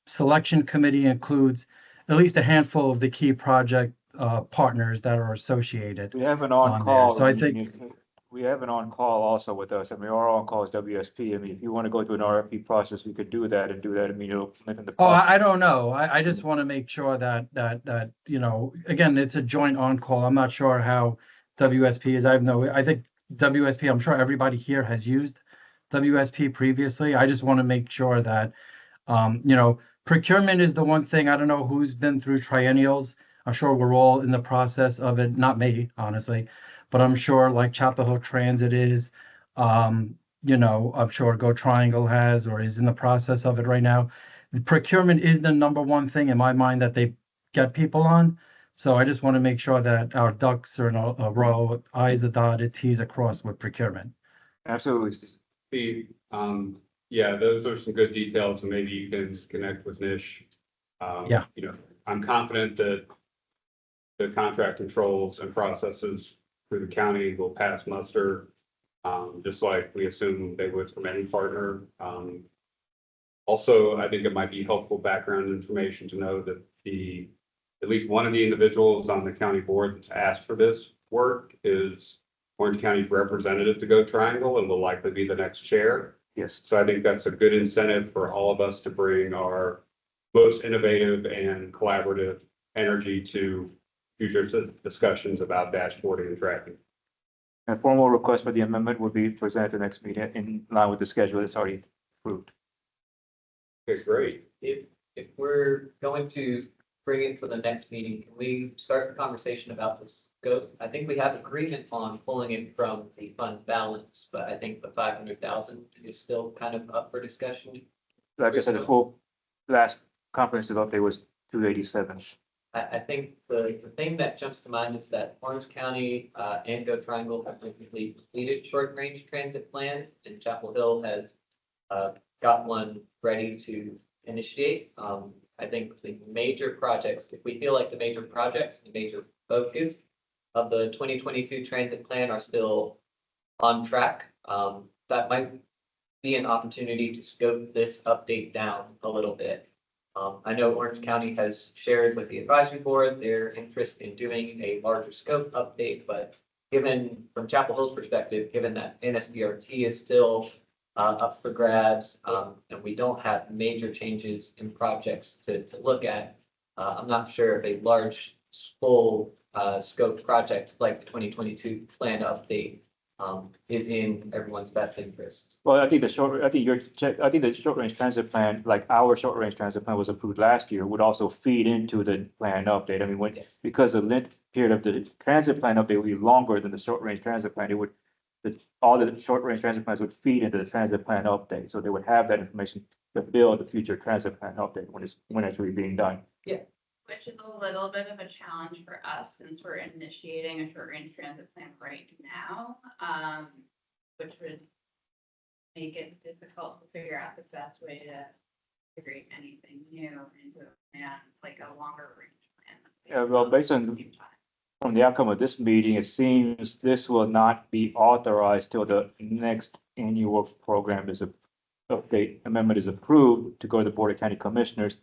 Speaker 6: selection committee includes at least a handful of the key project partners that are associated.
Speaker 7: We have an
Speaker 6: on there.
Speaker 7: on-call.
Speaker 6: So I think,
Speaker 7: We have an on-call also with us. I mean, our on-call is WSP. I mean, if you want to go through an RFP process, we could do that and do that. I mean, it'll lengthen the
Speaker 6: oh,
Speaker 7: process.
Speaker 6: I don't know. I just want to make sure that, you know, again, it's a joint on-call. I'm not sure how WSP is. I think WSP, I'm sure everybody here has used WSP previously. I just want to make sure that, you know, procurement is the one thing. I don't know who's been through triennials. I'm sure we're all in the process of it. Not me, honestly, but I'm sure like Chapel Hill Transit is. You know, I'm sure Go Triangle has or is in the process of it right now. Procurement is the number one thing in my mind that they get people on. So I just want to make sure that our ducks are in a row, I's are dotted, T's are crossed with procurement.
Speaker 7: Absolutely.
Speaker 2: Steve, yeah, those are some good details and maybe you can connect with Nish.
Speaker 6: Yeah.
Speaker 2: You know, I'm confident that the contract controls and processes through the county will pass muster. Just like we assume they would from any partner. Also, I think it might be helpful background information to know that at least one of the individuals on the county board that's asked for this work is Orange County's representative to Go Triangle and will likely be the next chair.
Speaker 7: Yes.
Speaker 2: So I think that's a good incentive for all of us to bring our most innovative and collaborative energy to future discussions about dashboarding and tracking.
Speaker 7: A formal request for the amendment will be presented at the next meeting in line with the schedule that's already approved.
Speaker 2: Okay, great.
Speaker 5: If we're going to bring it to the next meeting, can we start the conversation about the scope? I think we have agreement on pulling it from the fund balance, but I think the 500,000 is still kind of up for discussion.
Speaker 7: Like I said, the full last comprehensive update was 287.
Speaker 5: I think the thing that jumps to mind is that Orange County and Go Triangle have recently completed short-range transit plans, and Chapel Hill has got one ready to initiate. I think the major projects, if we feel like the major projects, the major focus of the 2022 transit plan are still on track, that might be an opportunity to scope this update down a little bit. I know Orange County has shared with the advisory board their interest in doing a larger scope update, but given from Chapel Hill's perspective, given that NSBRT is still up for grabs, and we don't have major changes in projects to look at, I'm not sure if a large full scope project like the 2022 plan update is in everyone's best interest.
Speaker 7: Well, I think the short range transit plan, like our short range transit plan was approved last year, would also feed into the plan update. I mean, because the length period of the transit plan update would be longer than the short range transit plan, all the short range transit plans would feed into the transit plan update. So they would have that information to build the future transit plan update when it's really being done.
Speaker 8: Which is a little bit of a challenge for us since we're initiating a short range transit plan right now. Which would make it difficult to figure out the best way to integrate anything new into a plan, like a longer range plan.
Speaker 7: Yeah, well, based on from the outcome of this meeting, it seems this will not be authorized till the next annual program update amendment is approved to go to the Board of County Commissioners.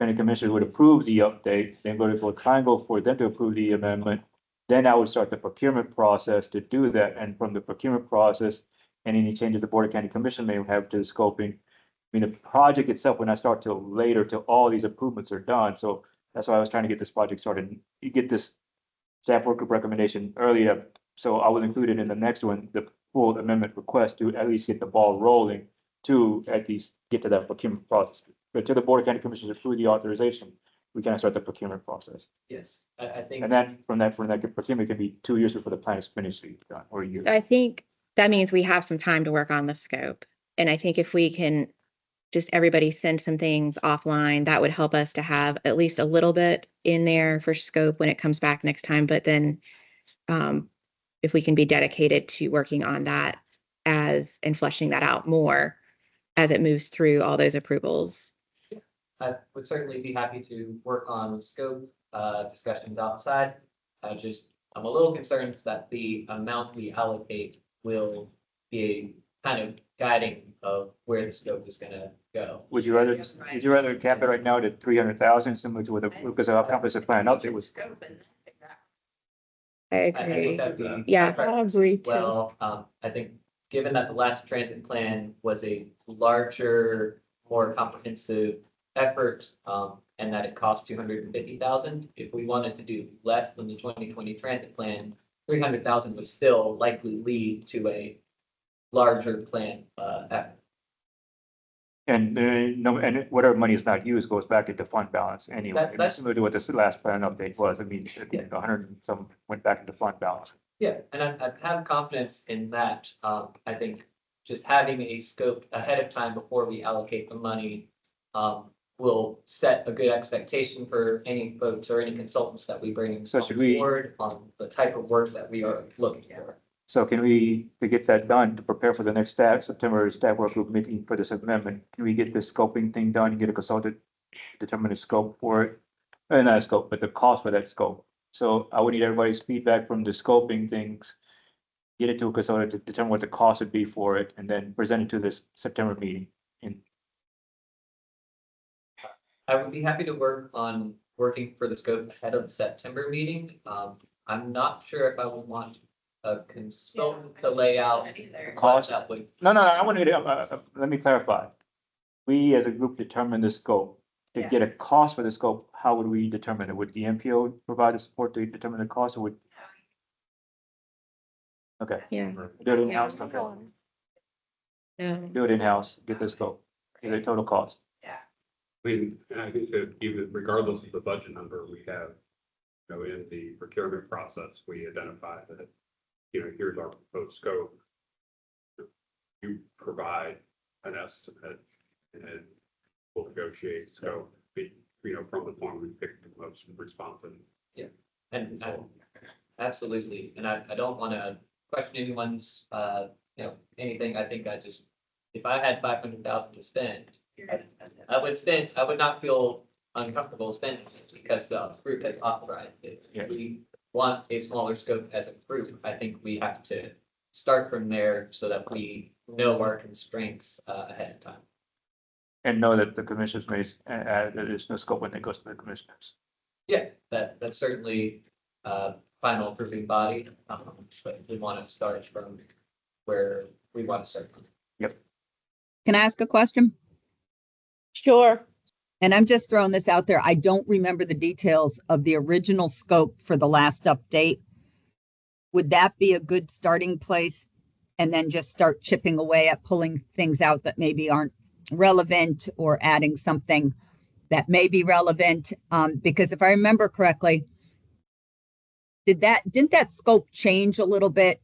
Speaker 7: County Commissioners would approve the update, then go to Go Triangle for them to approve the amendment. Then I would start the procurement process to do that. And from the procurement process and any changes the Board of County Commission may have to the scoping, I mean, the project itself will not start till later, till all these improvements are done. So that's why I was trying to get this project started, you get this staff work group recommendation earlier. So I will include it in the next one, the full amendment request to at least get the ball rolling to at least get to that procurement process. But to the Board of County Commissioners approve the authorization, we can start the procurement process.
Speaker 5: Yes, I think.
Speaker 7: And then from that procurement can be 2 years before the plan is finished, done, or a year.
Speaker 9: I think that means we have some time to work on the scope. And I think if we can just everybody send some things offline, that would help us to have at least a little bit in there for scope when it comes back next time. But then if we can be dedicated to working on that and fleshing that out more as it moves through all those approvals.
Speaker 5: I would certainly be happy to work on scope, discussions outside. I'm a little concerned that the amount we allocate will be a kind of guiding of where the scope is gonna go.
Speaker 7: Would you rather cap it right now to 300,000, similar to what because our comprehensive plan update was?
Speaker 8: Scope and figure out.
Speaker 9: I
Speaker 5: I
Speaker 9: agree.
Speaker 5: think that'd be.
Speaker 9: Yeah,
Speaker 5: my preference
Speaker 4: I agree
Speaker 5: as Well, I think, given that the last transit plan was a larger, more comprehensive effort, and that it cost 250,000, if we wanted to do less than the 2020 transit plan, 300,000 would still likely lead to a larger plan, effort.
Speaker 7: And no, and whatever money is not used goes back into fund balance anyway.
Speaker 5: That's-
Speaker 7: Similar to what this last plan update was. I mean,
Speaker 5: Yeah.
Speaker 7: 100 and some went back into fund balance.
Speaker 5: Yeah, and I have confidence in that. I think just having a scope ahead of time before we allocate the money will set a good expectation for any folks or any consultants that we bring
Speaker 7: So should we-
Speaker 5: forward on the type of work that we are looking for.
Speaker 7: So can we, to get that done, to prepare for the next September staff work group meeting for this amendment, can we get this scoping thing done, get a consultant, determine the scope for it? Not a scope, but the cost for that scope. So I would need everybody's feedback from the scoping things. Get it to a consultant to determine what the cost would be for it, and then present it to this September meeting. And
Speaker 5: I would be happy to work on working for the scope ahead of the September meeting. I'm not sure if I would want a consultant to lay out
Speaker 8: Either.
Speaker 7: Cost?
Speaker 5: that would.
Speaker 7: No, I want to, let me clarify. We as a group determine the scope. To get a cost for the scope, how would we determine it? Would the MPO provide the support to determine the cost, or would? Okay,
Speaker 9: Yeah.
Speaker 7: do it in-house, okay.
Speaker 9: No.
Speaker 7: Do it in-house, get the scope, get the total cost.
Speaker 2: I mean, and I think that even regardless of the budget number we have, in the procurement process, we identify that, here's our proposed scope. You provide an estimate and we'll negotiate scope, from the point we pick the most responsive.
Speaker 5: And absolutely, and I don't want to question anyone's, anything. I think if I had 500,000 to spend, I would not feel uncomfortable spending it because the group has authorized it.
Speaker 7: Yeah.
Speaker 5: If we want a smaller scope as a group, I think we have to start from there so that we know our constraints ahead of time.
Speaker 7: And know that the commissioners may, there is no scope when it goes to the commissioners.
Speaker 5: Yeah, that's certainly final approving body, but we want to start from where we want to start.
Speaker 3: Can I ask a question?
Speaker 4: Sure.
Speaker 3: And I'm just throwing this out there. I don't remember the details of the original scope for the last update. Would that be a good starting place? And then just start chipping away at pulling things out that maybe aren't relevant or adding something that may be relevant. Because if I remember correctly, didn't that scope change a little bit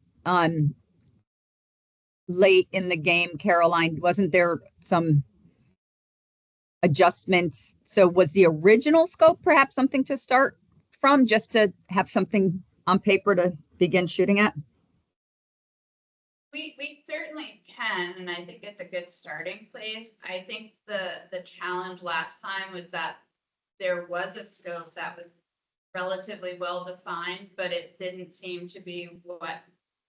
Speaker 3: late in the game, Caroline? Wasn't there some adjustments? So was the original scope perhaps something to start from, just to have something on paper to begin shooting at?
Speaker 8: We certainly can, and I think it's a good starting place. I think the challenge last time was that there was a scope that was relatively well defined, but it didn't seem to be what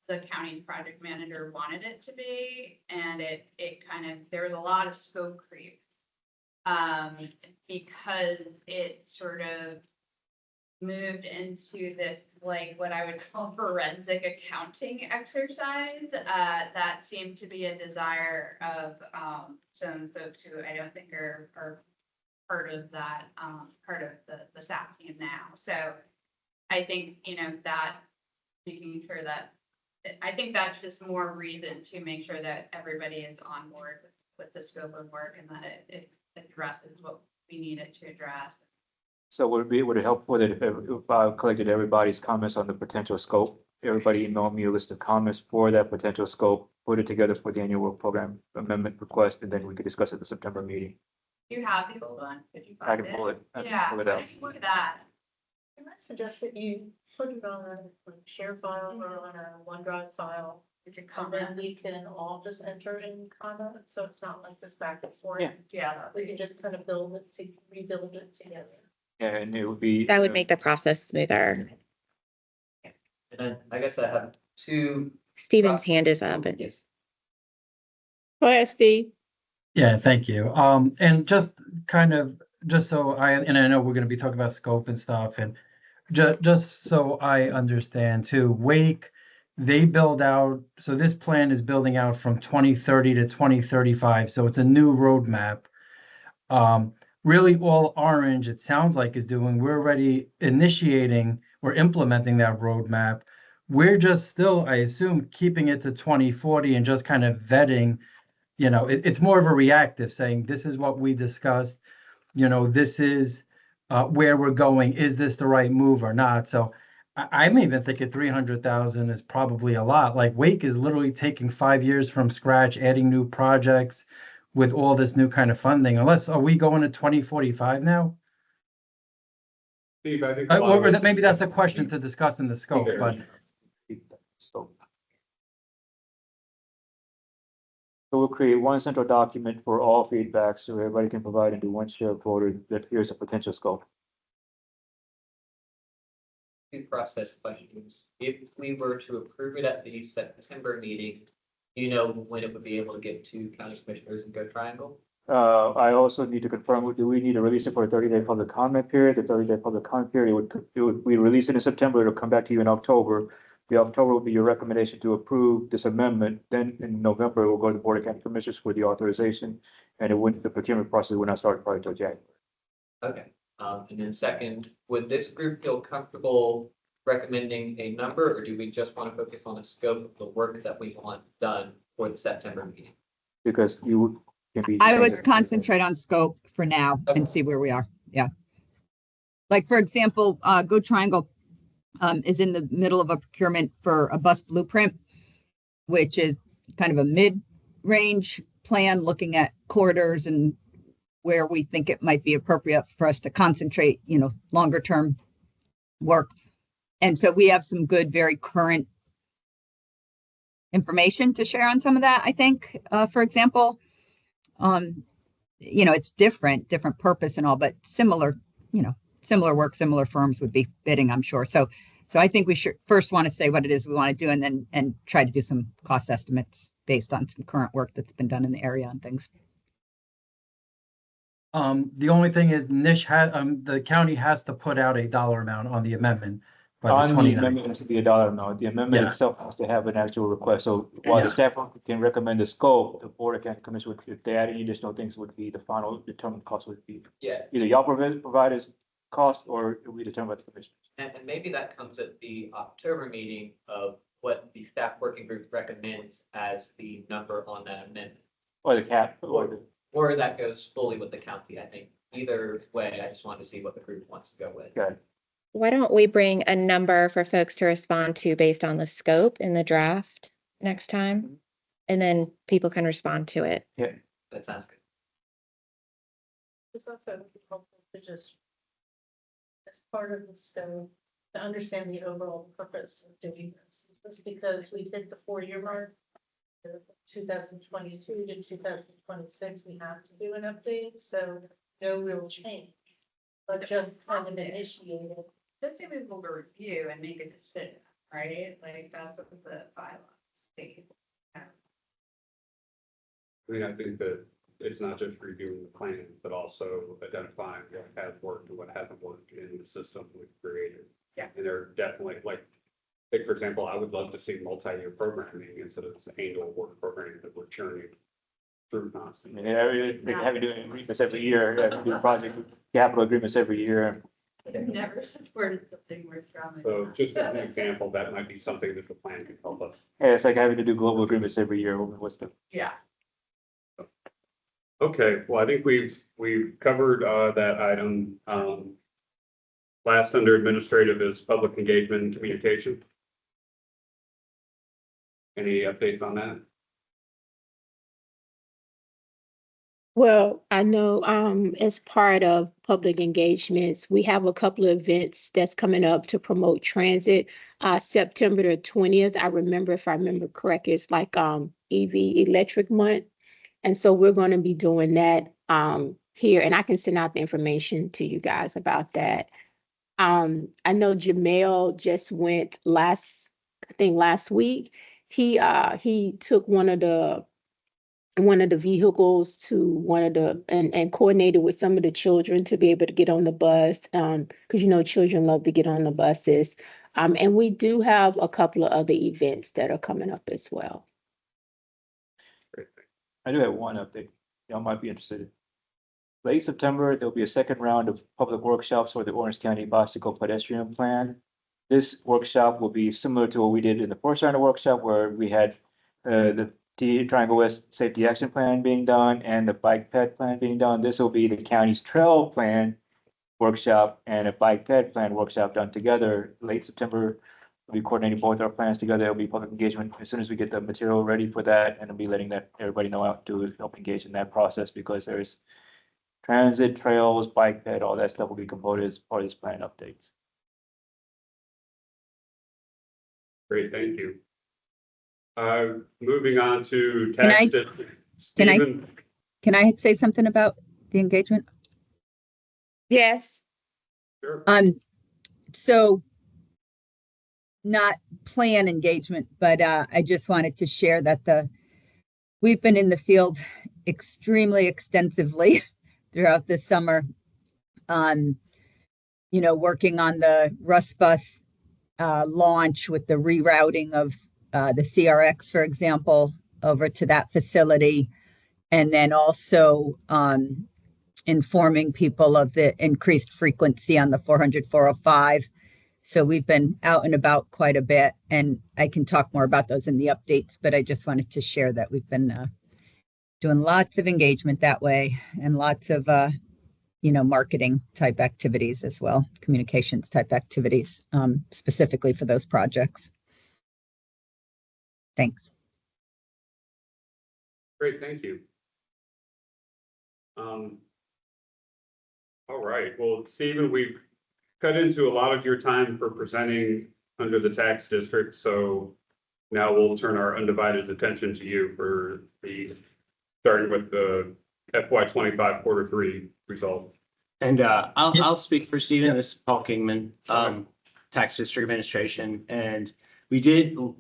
Speaker 8: the county project manager wanted it to be. And it kind of, there was a lot of scope creep. Because it sort of moved into this, like, what I would call forensic accounting exercise, that seemed to be a desire of, some folks who I don't think are part of that, part of the staff team now. So I think, that making sure that, I think that's just more reason to make sure that everybody is on board with the scope of work and that it addresses what we need it to address.
Speaker 7: So would it help with it if I collected everybody's comments on the potential scope? Everybody email me a list of comments for that potential scope, put it together for the annual work program amendment request, and then we could discuss it at the September meeting.
Speaker 8: You have the old one, did you
Speaker 7: I
Speaker 8: find
Speaker 7: can
Speaker 8: it?
Speaker 7: pull it, I can
Speaker 8: Yeah,
Speaker 7: pull it
Speaker 8: why
Speaker 7: out.
Speaker 8: don't you do that?
Speaker 10: Can I suggest that you put it on a like, share file or on a OneDrive file?
Speaker 8: Is it
Speaker 10: And
Speaker 8: comment?
Speaker 10: then we can all just enter in comment, so it's not like this back and forth.
Speaker 7: Yeah.
Speaker 8: Yeah.
Speaker 10: We can just kind of rebuild it together.
Speaker 7: And it would be.
Speaker 9: That would make the process smoother.
Speaker 5: And then I guess I have two.
Speaker 9: Stephen's hand is up.
Speaker 5: Yes.
Speaker 4: Go ahead, Steve.
Speaker 6: Yeah, thank you. And just kind of, just so and I know we're gonna be talking about scope and stuff, and just so I understand too, Wake, they build out, so this plan is building out from 2030 to 2035, so it's a new roadmap. Really all Orange, it sounds like, is doing, we're already initiating or implementing that roadmap. We're just still, I assume, keeping it to 2040 and just kind of vetting, it's more of a reactive saying, this is what we discussed, this is where we're going. Is this the right move or not? So I'm even thinking 300,000 is probably a lot. Like Wake is literally taking 5 years from scratch, adding new projects with all this new kind of funding. Are we going to 2045 now?
Speaker 2: Steve, I think. a lot of
Speaker 6: Or
Speaker 2: this
Speaker 6: maybe
Speaker 2: is-
Speaker 6: that's a question to discuss in the scope,
Speaker 2: There.
Speaker 6: but
Speaker 7: So we'll create one central document for all feedback, so everybody can provide into one shared folder that here's a potential scope.
Speaker 5: Two process questions. If we were to approve it at the September meeting, do you know when it would be able to get to county commissioners and go triangle?
Speaker 7: I also need to confirm, do we need to release it for a 30-day public comment period? The 30-day public comment period we release it in September, it'll come back to you in October. The October will be your recommendation to approve this amendment. Then in November, it will go to the Board of County Commissioners for the authorization, and the procurement process would not start prior to January.
Speaker 5: Okay, and then second, would this group feel comfortable recommending a number, or do we just want to focus on the scope of the work that we want done for the September meeting?
Speaker 7: Because you can be.
Speaker 3: I would concentrate on scope for now and see where we are. Yeah. Like, for example, Go Triangle is in the middle of a procurement for a bus blueprint, which is kind of a mid-range plan looking at corridors and where we think it might be appropriate for us to concentrate, longer term work. And so we have some good, very current information to share on some of that, I think, for example. It's different purpose and all, but similar work, similar firms would be bidding, I'm sure. So I think we should first want to say what it is we want to do and try to do some cost estimates based on some current work that's been done in the area and things.
Speaker 6: the only thing is the county has to put out a dollar amount on the amendment by the
Speaker 7: On the
Speaker 6: 29th.
Speaker 7: amendment to be a dollar amount, the amendment
Speaker 6: Yeah.
Speaker 7: itself has to have an actual request, so while
Speaker 6: Yeah.
Speaker 7: the staff can recommend the scope, the Board of County Commission would, if they add any additional things, would be the final determined cost would be.
Speaker 5: Yeah,
Speaker 7: Either y'all provide us cost, or we determine by the commission.
Speaker 5: and maybe that comes at the October meeting of what the staff working group recommends as the number on that amendment.
Speaker 7: Or the cap, or the,
Speaker 5: Or that goes fully with the county, I think. Either way, I just wanted to see what the group wants to go with.
Speaker 7: okay,
Speaker 9: Why don't we bring a number for folks to respond to based on the scope in the draft next time? And then people can respond to it.
Speaker 5: That sounds good.
Speaker 10: It's also helpful to just, as part of the scope, to understand the overall purpose of doing this. Is this because we hit the 4-year mark? 2022 to 2026, we have to do an update, so no real change. But just kind of initiated.
Speaker 8: Just to be able to review and make a decision, right? Like that's what the bylaws state.
Speaker 2: I mean, I think that it's not just reviewing the plan, but also identifying what has worked and what hasn't worked in the system we've created.
Speaker 8: Yeah.
Speaker 2: And they're definitely like, for example, I would love to see multi-year programming instead of this annual work programming that we're churning through
Speaker 7: I
Speaker 2: constantly.
Speaker 7: mean, they have you doing agreements every year, do project capital agreements every year.
Speaker 8: I've never supported something worth drumming.
Speaker 2: So just as an example, that might be something that the plan could help us.
Speaker 7: Yeah, it's like having to do global agreements every year. What's the,
Speaker 8: Yeah.
Speaker 2: Okay, well, I think we've covered that item. Last under administrative is public engagement and communication. Any updates on that?
Speaker 4: Well, I know, as part of public engagements, we have a couple of events that's coming up to promote transit. September the 20th, if I remember correct, it's like, EV Electric Month. And so we're going to be doing that, here, and I can send out the information to you guys about that. I know Jamel just went I think last week. He took one of the vehicles to and coordinated with some of the children to be able to get on the bus. Because children love to get on the buses. And we do have a couple of other events that are coming up as well.
Speaker 2: Great.
Speaker 7: I do have one update. Y'all might be interested. Late September, there'll be a second round of public workshops for the Orange County Bicycle Pedestrian Plan. This workshop will be similar to what we did in the first round of workshop, where we had the Triangle West Safety Action Plan being done and the Bike Ped Plan being done. This will be the county's trail plan workshop and a Bike Ped Plan workshop done together. Late September, we'll be coordinating both our plans together. There'll be public engagement as soon as we get the material ready for that, and I'll be letting everybody know how to help engage in that process, because there's transit, trails, Bike Ped, all that stuff will be component as part of this plan updates.
Speaker 2: Great, thank you. Moving on to
Speaker 3: Can I-
Speaker 2: tax district.
Speaker 3: can I-
Speaker 2: Stephen?
Speaker 3: Can I say something about the engagement?
Speaker 4: Yes.
Speaker 2: Sure.
Speaker 3: So not plan engagement, but I just wanted to share that we've been in the field extremely extensively throughout the summer working on the Russ Bus launch with the rerouting of the CRX, for example, over to that facility. And then also informing people of the increased frequency on the 400, 405. So we've been out and about quite a bit, and I can talk more about those in the updates, but I just wanted to share that we've been doing lots of engagement that way and lots of, marketing type activities as well, communications type activities, specifically for those projects. Thanks.
Speaker 2: Great, thank you. All right, well, Stephen, we've cut into a lot of your time for presenting under the tax district, so now we'll turn our undivided attention to you for starting with the FY25 Q3 result.
Speaker 11: And I'll speak for Stephen. This is Paul Kingman, Tax District Administration. And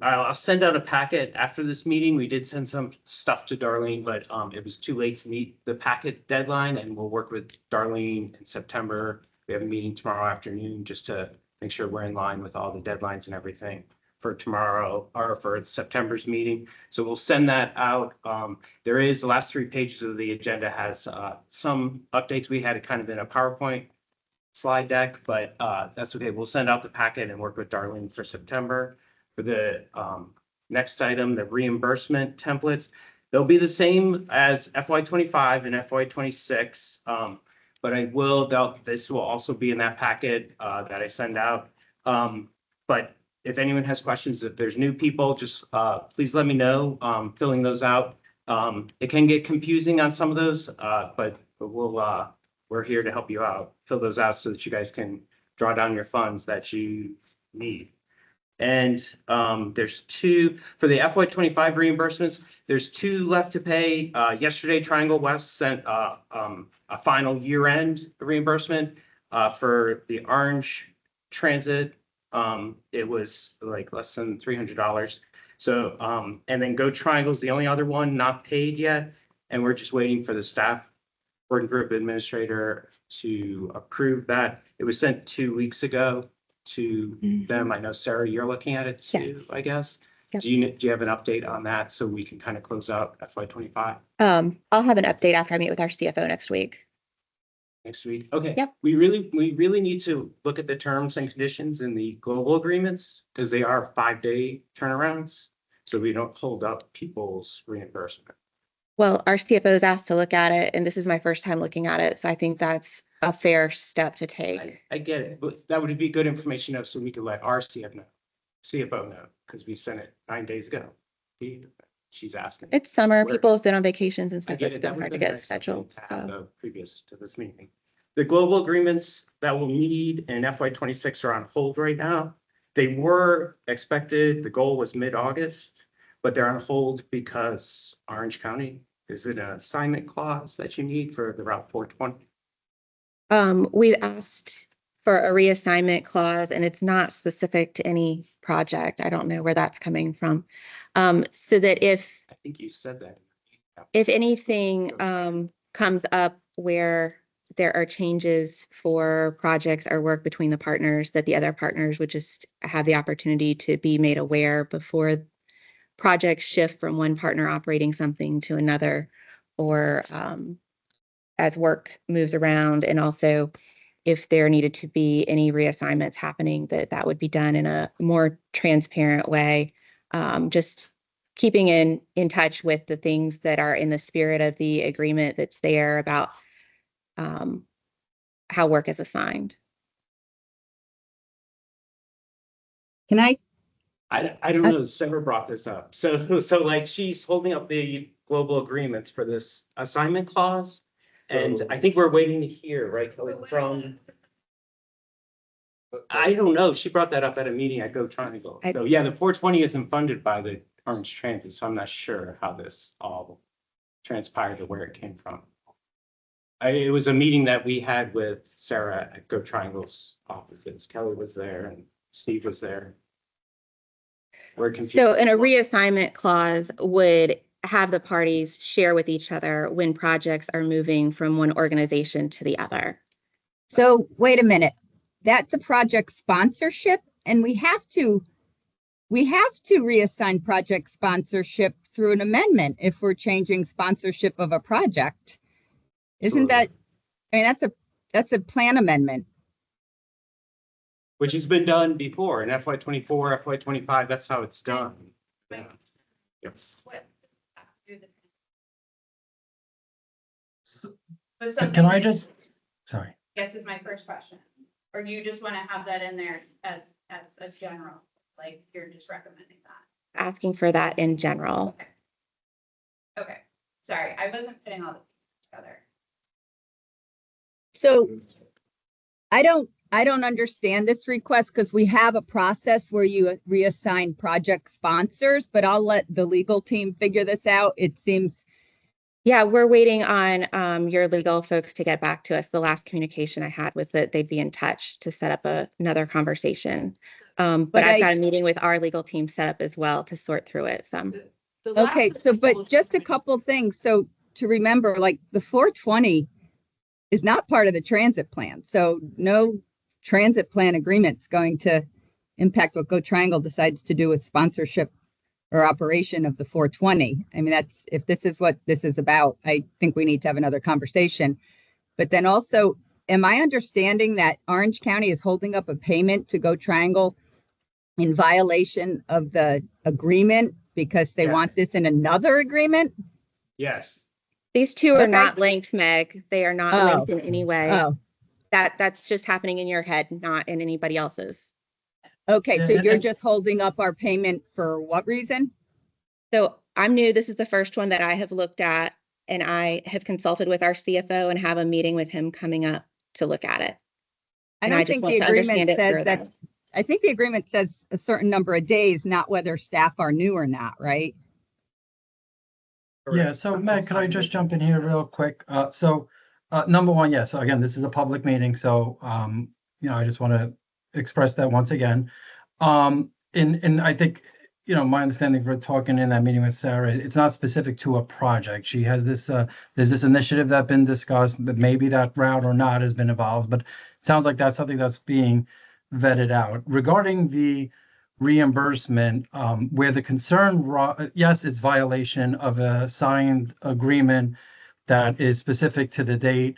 Speaker 11: I'll send out a packet after this meeting. We did send some stuff to Darlene, but it was too late to meet the packet deadline, and we'll work with Darlene in September. We have a meeting tomorrow afternoon just to make sure we're in line with all the deadlines and everything for tomorrow or for September's meeting. So we'll send that out. There is the last 3 pages of the agenda has some updates. We had it kind of in a PowerPoint slide deck, but that's okay. We'll send out the packet and work with Darlene for September. For the next item, the reimbursement templates, they'll be the same as FY25 and FY26, but this will also be in that packet that I send out. But if anyone has questions, if there's new people, just please let me know. Filling those out. It can get confusing on some of those, but we're here to help you out. Fill those out so that you guys can draw down your funds that you need. And there's 2 for the FY25 reimbursements. There's 2 left to pay. Yesterday, Triangle West sent a final year-end reimbursement for the Orange Transit. It was like less than $300. So and then Go Triangle is the only other one not paid yet, and we're just waiting for the staff working group administrator to approve that. It was sent 2 weeks ago to them. I know, Sarah, you're looking at it too,
Speaker 9: Yes.
Speaker 11: I guess.
Speaker 9: Yep.
Speaker 11: Do you have an update on that so we can kind of close out FY25
Speaker 9: I'll have an update after I meet with our CFO next week.
Speaker 11: next week? Okay.
Speaker 9: Yep.
Speaker 11: We really need to look at the terms and conditions in the global agreements because they are 5-day turnarounds. So we don't hold up people's reimbursement.
Speaker 9: Well, our CFO is asked to look at it, and this is my first time looking at it. So I think that's a fair step to take.
Speaker 11: I get it, but that would be good information to know so we could let our CFO know, because we sent it 9 days ago. She's asking.
Speaker 9: It's summer,
Speaker 11: Where-
Speaker 9: people have been on vacations and
Speaker 11: I
Speaker 9: stuff.
Speaker 11: get
Speaker 9: It's
Speaker 11: it. That
Speaker 9: been
Speaker 11: would
Speaker 9: hard
Speaker 11: have
Speaker 9: to
Speaker 11: been
Speaker 9: get
Speaker 11: nice something
Speaker 9: scheduled.
Speaker 11: to have,
Speaker 9: So
Speaker 11: though, previous to this meeting. The global agreements that we'll need in FY 26 are on hold right now. They were expected, the goal was mid-August, but they're on hold because Orange County, is it an assignment clause that you need for the Route 420?
Speaker 9: we've asked for a reassignment clause and it's not specific to any project. I don't know where that's coming from. So that if
Speaker 11: I think you said that.
Speaker 9: anything comes up where there are changes for projects or work between the partners, that the other partners would just have the opportunity to be made aware before projects shift from one partner operating something to another, or as work moves around. And also if there needed to be any reassignments happening, that would be done in a more transparent way. Just keeping in touch with the things that are in the spirit of the agreement that's there about how work is assigned.
Speaker 3: Can I,
Speaker 11: I don't know, Sarah brought this up. So like she's holding up the global agreements for this assignment clause. And I think we're waiting to hear, right, Kelly, from, I don't know, she brought that up at a meeting at Go Triangle. So yeah, the 420 isn't funded by the Orange Transit, so I'm not sure how this all transpired or where it came from. It was a meeting that we had with Sarah at Go Triangle's offices. Kelly was there and Steve was there. We're confused.
Speaker 9: So, and a reassignment clause would have the parties share with each other when projects are moving from one organization to the other.
Speaker 3: so wait a minute, that's a project sponsorship and we have to reassign project sponsorship through an amendment if we're changing sponsorship of a project. Isn't that, I mean, that's a plan amendment.
Speaker 11: Which has been done before in FY 24, FY 25, that's how it's done. Yeah. Yep.
Speaker 8: But something
Speaker 6: Can I
Speaker 8: that-
Speaker 6: just, sorry.
Speaker 8: Guess is my first question. Or you just want to have that in there as a general, like you're just recommending that?
Speaker 9: Asking for that in general.
Speaker 8: Okay. Okay, sorry, I wasn't putting all the pieces together.
Speaker 3: So I don't understand this request because we have a process where you reassign project sponsors, but I'll let the legal team figure this out. It seems,
Speaker 9: Yeah, we're waiting on your legal folks to get back to us. The last communication I had was that they'd be in touch to set up another conversation. But I've got a meeting with our legal team set up as well to sort through it some.
Speaker 3: okay, so, but just a couple things. So to remember, like the 420 is not part of the transit plan. So no transit plan agreement's going to impact what Go Triangle decides to do with sponsorship or operation of the 420. I mean, that's, if this is what this is about, I think we need to have another conversation. But then also, am I understanding that Orange County is holding up a payment to Go Triangle in violation of the agreement because they
Speaker 11: Yeah.
Speaker 3: want this in another agreement?
Speaker 11: Yes.
Speaker 9: These two are
Speaker 3: Okay.
Speaker 9: not linked, Meg. They are not
Speaker 3: Oh.
Speaker 9: linked in any way.
Speaker 3: Oh,
Speaker 9: That's just happening in your head, not in anybody else's.
Speaker 3: okay. So
Speaker 6: Yeah,
Speaker 3: you're
Speaker 6: and-
Speaker 3: just holding up our payment for what reason?
Speaker 9: So I'm new. This is the first one that I have looked at, and I have consulted with our CFO and have a meeting with him coming up to look at it.
Speaker 3: I
Speaker 9: And
Speaker 3: don't
Speaker 9: just
Speaker 3: think
Speaker 9: want
Speaker 3: the
Speaker 9: to understand
Speaker 3: agreement
Speaker 9: it
Speaker 3: says that.
Speaker 9: further.
Speaker 3: I think the agreement says a certain number of days, not whether staff are new or not, right?
Speaker 6: Yeah, so Meg, could I just jump in here real quick? Number one, yes, so again, this is a public meeting, so, I just want to express that once again. And I think, my understanding for talking in that meeting with Sarah, it's not specific to a project. She has this, there's this initiative that's been discussed, but maybe that route or not has been evolved, but it sounds like that's something that's being vetted out. Regarding the reimbursement, where the concern, yes, it's violation of a signed agreement that is specific to the date.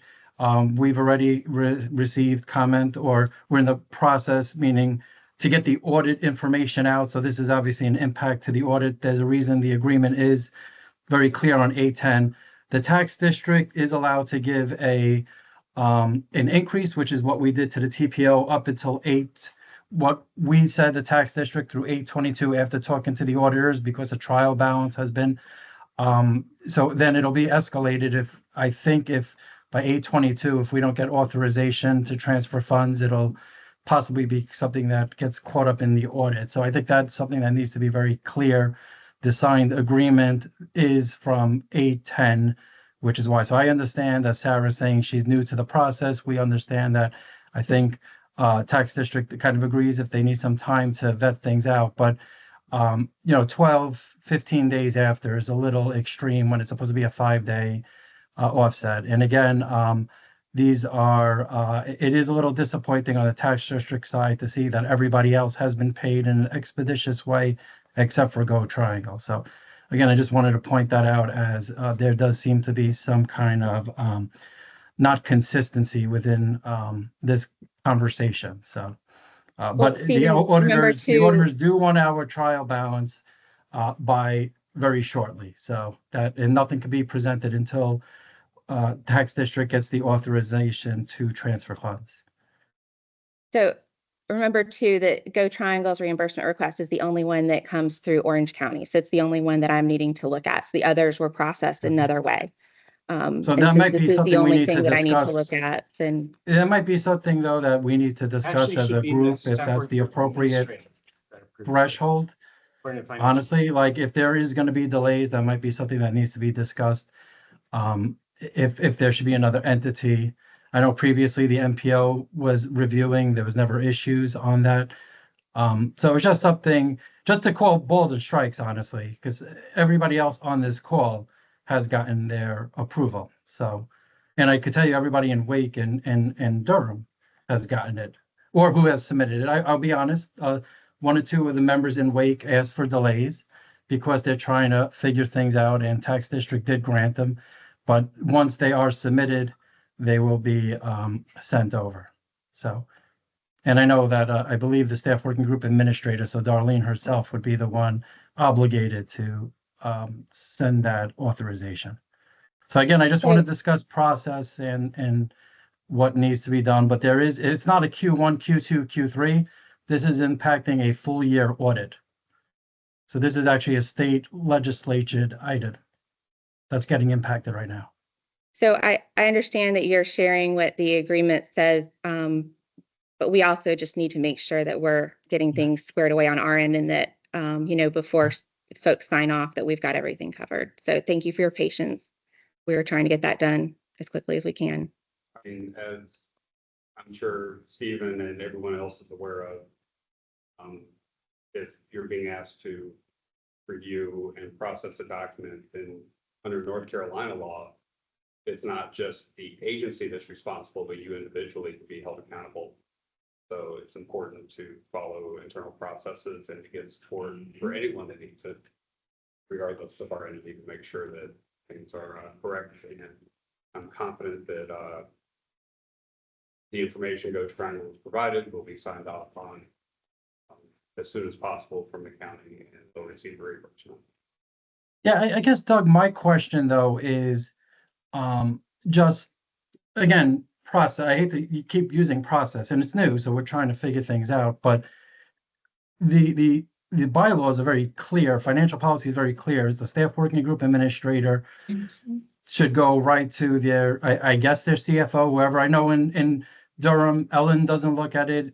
Speaker 6: We've already received comment, or we're in the process, meaning to get the audit information out. So this is obviously an impact to the audit. There's a reason the agreement is very clear on A10. The tax district is allowed to give a an increase, which is what we did to the TPO up until what we said the tax district through 8/22 after talking to the auditors because the trial balance has been. So then it'll be escalated if by 8/22, if we don't get authorization to transfer funds, it'll possibly be something that gets caught up in the audit. So I think that's something that needs to be very clear. The signed agreement is from 8/10, which is why. So I understand that Sarah's saying she's new to the process. We understand that. I think tax district kind of agrees if they need some time to vet things out. But 12, 15 days after is a little extreme when it's supposed to be a 5-day offset. And again, these are, it is a little disappointing on the tax district side to see that everybody else has been paid in an expeditious way, except for Go Triangle. So again, I just wanted to point that out as there does seem to be some kind of not consistency within this conversation. So, but the
Speaker 9: Stephen, remember
Speaker 6: the auditors do want our trial balance by very shortly. So and nothing can be presented until tax district gets the authorization to transfer funds.
Speaker 9: So remember too, that Go Triangle's reimbursement request is the only one that comes through Orange County. So it's the only one that I'm needing to look at. So the others were processed another way.
Speaker 6: So
Speaker 9: And
Speaker 6: that
Speaker 9: since
Speaker 6: might
Speaker 9: this
Speaker 6: be
Speaker 9: is the
Speaker 6: something we
Speaker 9: only
Speaker 6: need
Speaker 9: thing
Speaker 6: to
Speaker 9: that I need to
Speaker 6: discuss.
Speaker 9: look at, then
Speaker 6: That might be something though that we need to discuss
Speaker 11: Actually
Speaker 6: as
Speaker 11: should
Speaker 6: a
Speaker 11: be in
Speaker 6: group, if
Speaker 11: staff
Speaker 6: that's the
Speaker 11: report
Speaker 6: appropriate
Speaker 11: administrative that approves it.
Speaker 6: threshold.
Speaker 11: For the financial-
Speaker 6: Honestly, like if there is going to be delays, that might be something that needs to be discussed. If there should be another entity. I know previously the MPO was reviewing, there was never issues on that. So it's just something, just to call balls and strikes, honestly, because everybody else on this call has gotten their approval. So, and I could tell you everybody in Wake and Durham has gotten it, or who has submitted it. I'll be honest, one or two of the members in Wake asked for delays because they're trying to figure things out, and tax district did grant them. But once they are submitted, they will be sent over. So, and I know that I believe the staff working group administrator, so Darlene herself would be the one obligated to send that authorization. So again, I just want to discuss process and what needs to be done, but it's not a Q1, Q2, Q3. This is impacting a full year audit. So this is actually a state legislature item that's getting impacted right now.
Speaker 9: so I understand that you're sharing what the agreement says, but we also just need to make sure that we're getting things squared away on our end and that, before folks sign off, that we've got everything covered. So thank you for your patience. We're trying to get that done as quickly as we can.
Speaker 2: I mean, as I'm sure Stephen and everyone else is aware of, if you're being asked to review and process a document, then under North Carolina law, it's not just the agency that's responsible, but you individually can be held accountable. So it's important to follow internal processes and to get support for anyone that needs it, regardless of our entity, to make sure that things are correct. And I'm confident that the information Go Triangle was provided will be signed off on as soon as possible from the county, and they'll receive reimbursement.
Speaker 6: Yeah, I guess, Doug, my question though is just, again, process. I hate to keep using process, and it's new, so we're trying to figure things out, but the bylaws are very clear. Financial policy is very clear. It's the staff working group administrator should go right to their, I guess, their CFO, whoever. I know in Durham, Ellen doesn't look at it.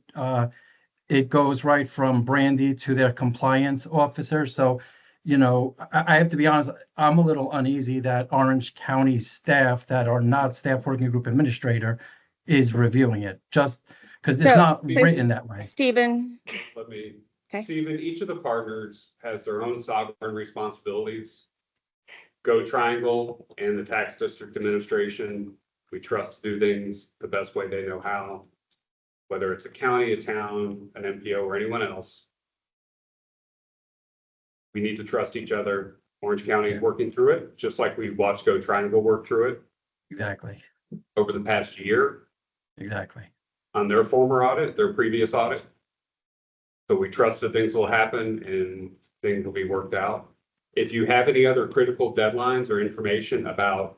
Speaker 6: It goes right from Brandy to their compliance officer. So, I have to be honest, I'm a little uneasy that Orange County staff that are not staff working group administrator is reviewing it, just because it's not written that way.
Speaker 9: Stephen.
Speaker 2: Let me,
Speaker 9: Okay.
Speaker 2: Stephen, each of the partners has their own sovereign responsibilities. Go Triangle and the tax district administration, we trust to do things the best way they know how. Whether it's a county, a town, an MPO, or anyone else. We need to trust each other. Orange County is working through it, just like we watched Go Triangle work through it
Speaker 6: Exactly.
Speaker 2: over the past year
Speaker 6: Exactly.
Speaker 2: on their former audit, their previous audit. So we trust that things will happen and things will be worked out. If you have any other critical deadlines or information about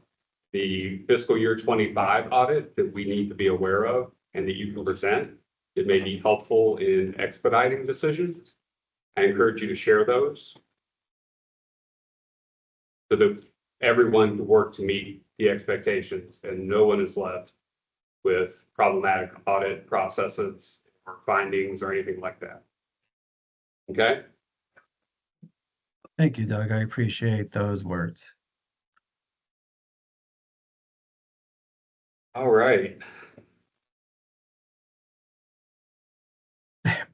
Speaker 2: the fiscal year 25 audit that we need to be aware of and that you can present. It may be helpful in expediting decisions. I encourage you to share those so that everyone can work to meet the expectations and no one is left with problematic audit processes or findings or anything like that. Okay?
Speaker 6: Thank you, Doug. I appreciate those words.
Speaker 2: All right.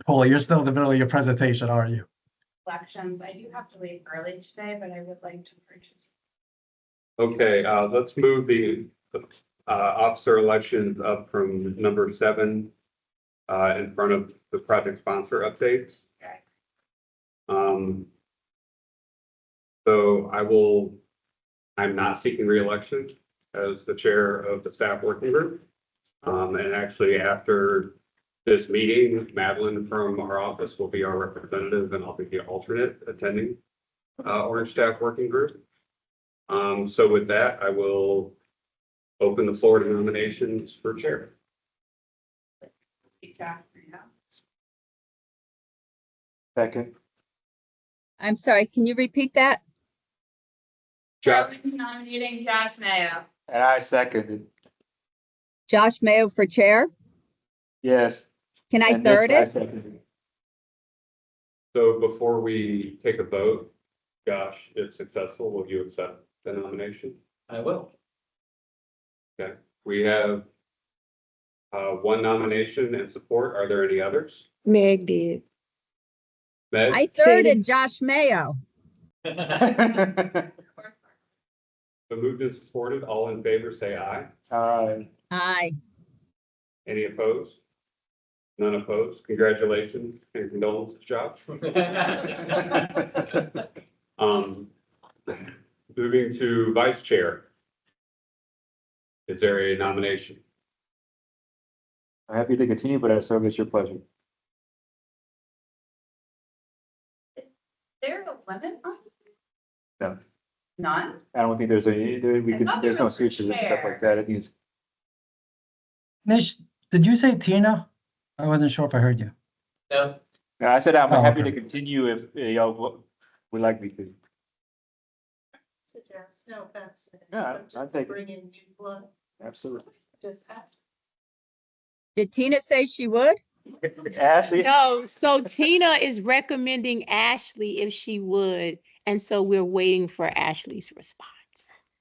Speaker 6: Paul, you're still in the middle of your presentation, aren't you?
Speaker 8: Elections, I do have to leave early today, but I would like to purchase.
Speaker 2: Okay, let's move the officer elections up from number 7 in front of the project sponsor updates.
Speaker 8: Okay.
Speaker 2: So I'm not seeking reelection as the chair of the staff working group. And actually after this meeting, Madeline from our office will be our representative and I'll be the alternate attending Orange Staff Working Group. So with that, I will open the floor to nominations for chair.
Speaker 7: Second.
Speaker 3: I'm sorry, can you repeat that?
Speaker 8: Carolyn's nominating Josh Mayo.
Speaker 7: And I seconded.
Speaker 3: Josh Mayo for chair?
Speaker 7: Yes.
Speaker 3: Can I
Speaker 7: And
Speaker 3: third
Speaker 7: Nick, I
Speaker 3: it?
Speaker 7: seconded.
Speaker 2: So before we take a vote, Josh, if successful, will you accept the nomination?
Speaker 5: I will.
Speaker 2: Okay, we have one nomination and support. Are there any others?
Speaker 4: Meg did.
Speaker 2: Meg?
Speaker 3: I
Speaker 4: Say it
Speaker 3: thirded Josh Mayo.
Speaker 2: So moved and supported. All in favor, say aye.
Speaker 3: Aye.
Speaker 2: Any opposed? None opposed. Congratulations and condolences, Josh. Moving to vice chair. Is there a nomination?
Speaker 7: I'm happy to continue, but I serve at your pleasure.
Speaker 8: There a limit on?
Speaker 7: No.
Speaker 8: None?
Speaker 7: I don't think there's there's no switches and stuff like that. I think it's,
Speaker 6: Nish, did you say Tina? I wasn't sure if I heard you.
Speaker 5: No,
Speaker 7: I said I'm
Speaker 6: Oh,
Speaker 7: happy
Speaker 6: okay.
Speaker 7: to continue if y'all would like me to.
Speaker 10: Suggest, no offense.
Speaker 7: Yeah,
Speaker 10: but
Speaker 7: I'll
Speaker 10: just
Speaker 7: take it.
Speaker 10: bring in new blood,
Speaker 7: Absolutely.
Speaker 10: just have to.
Speaker 3: Did Tina say she would?
Speaker 7: Ashley?
Speaker 4: No, so Tina is recommending Ashley if she would, and so we're waiting for Ashley's response.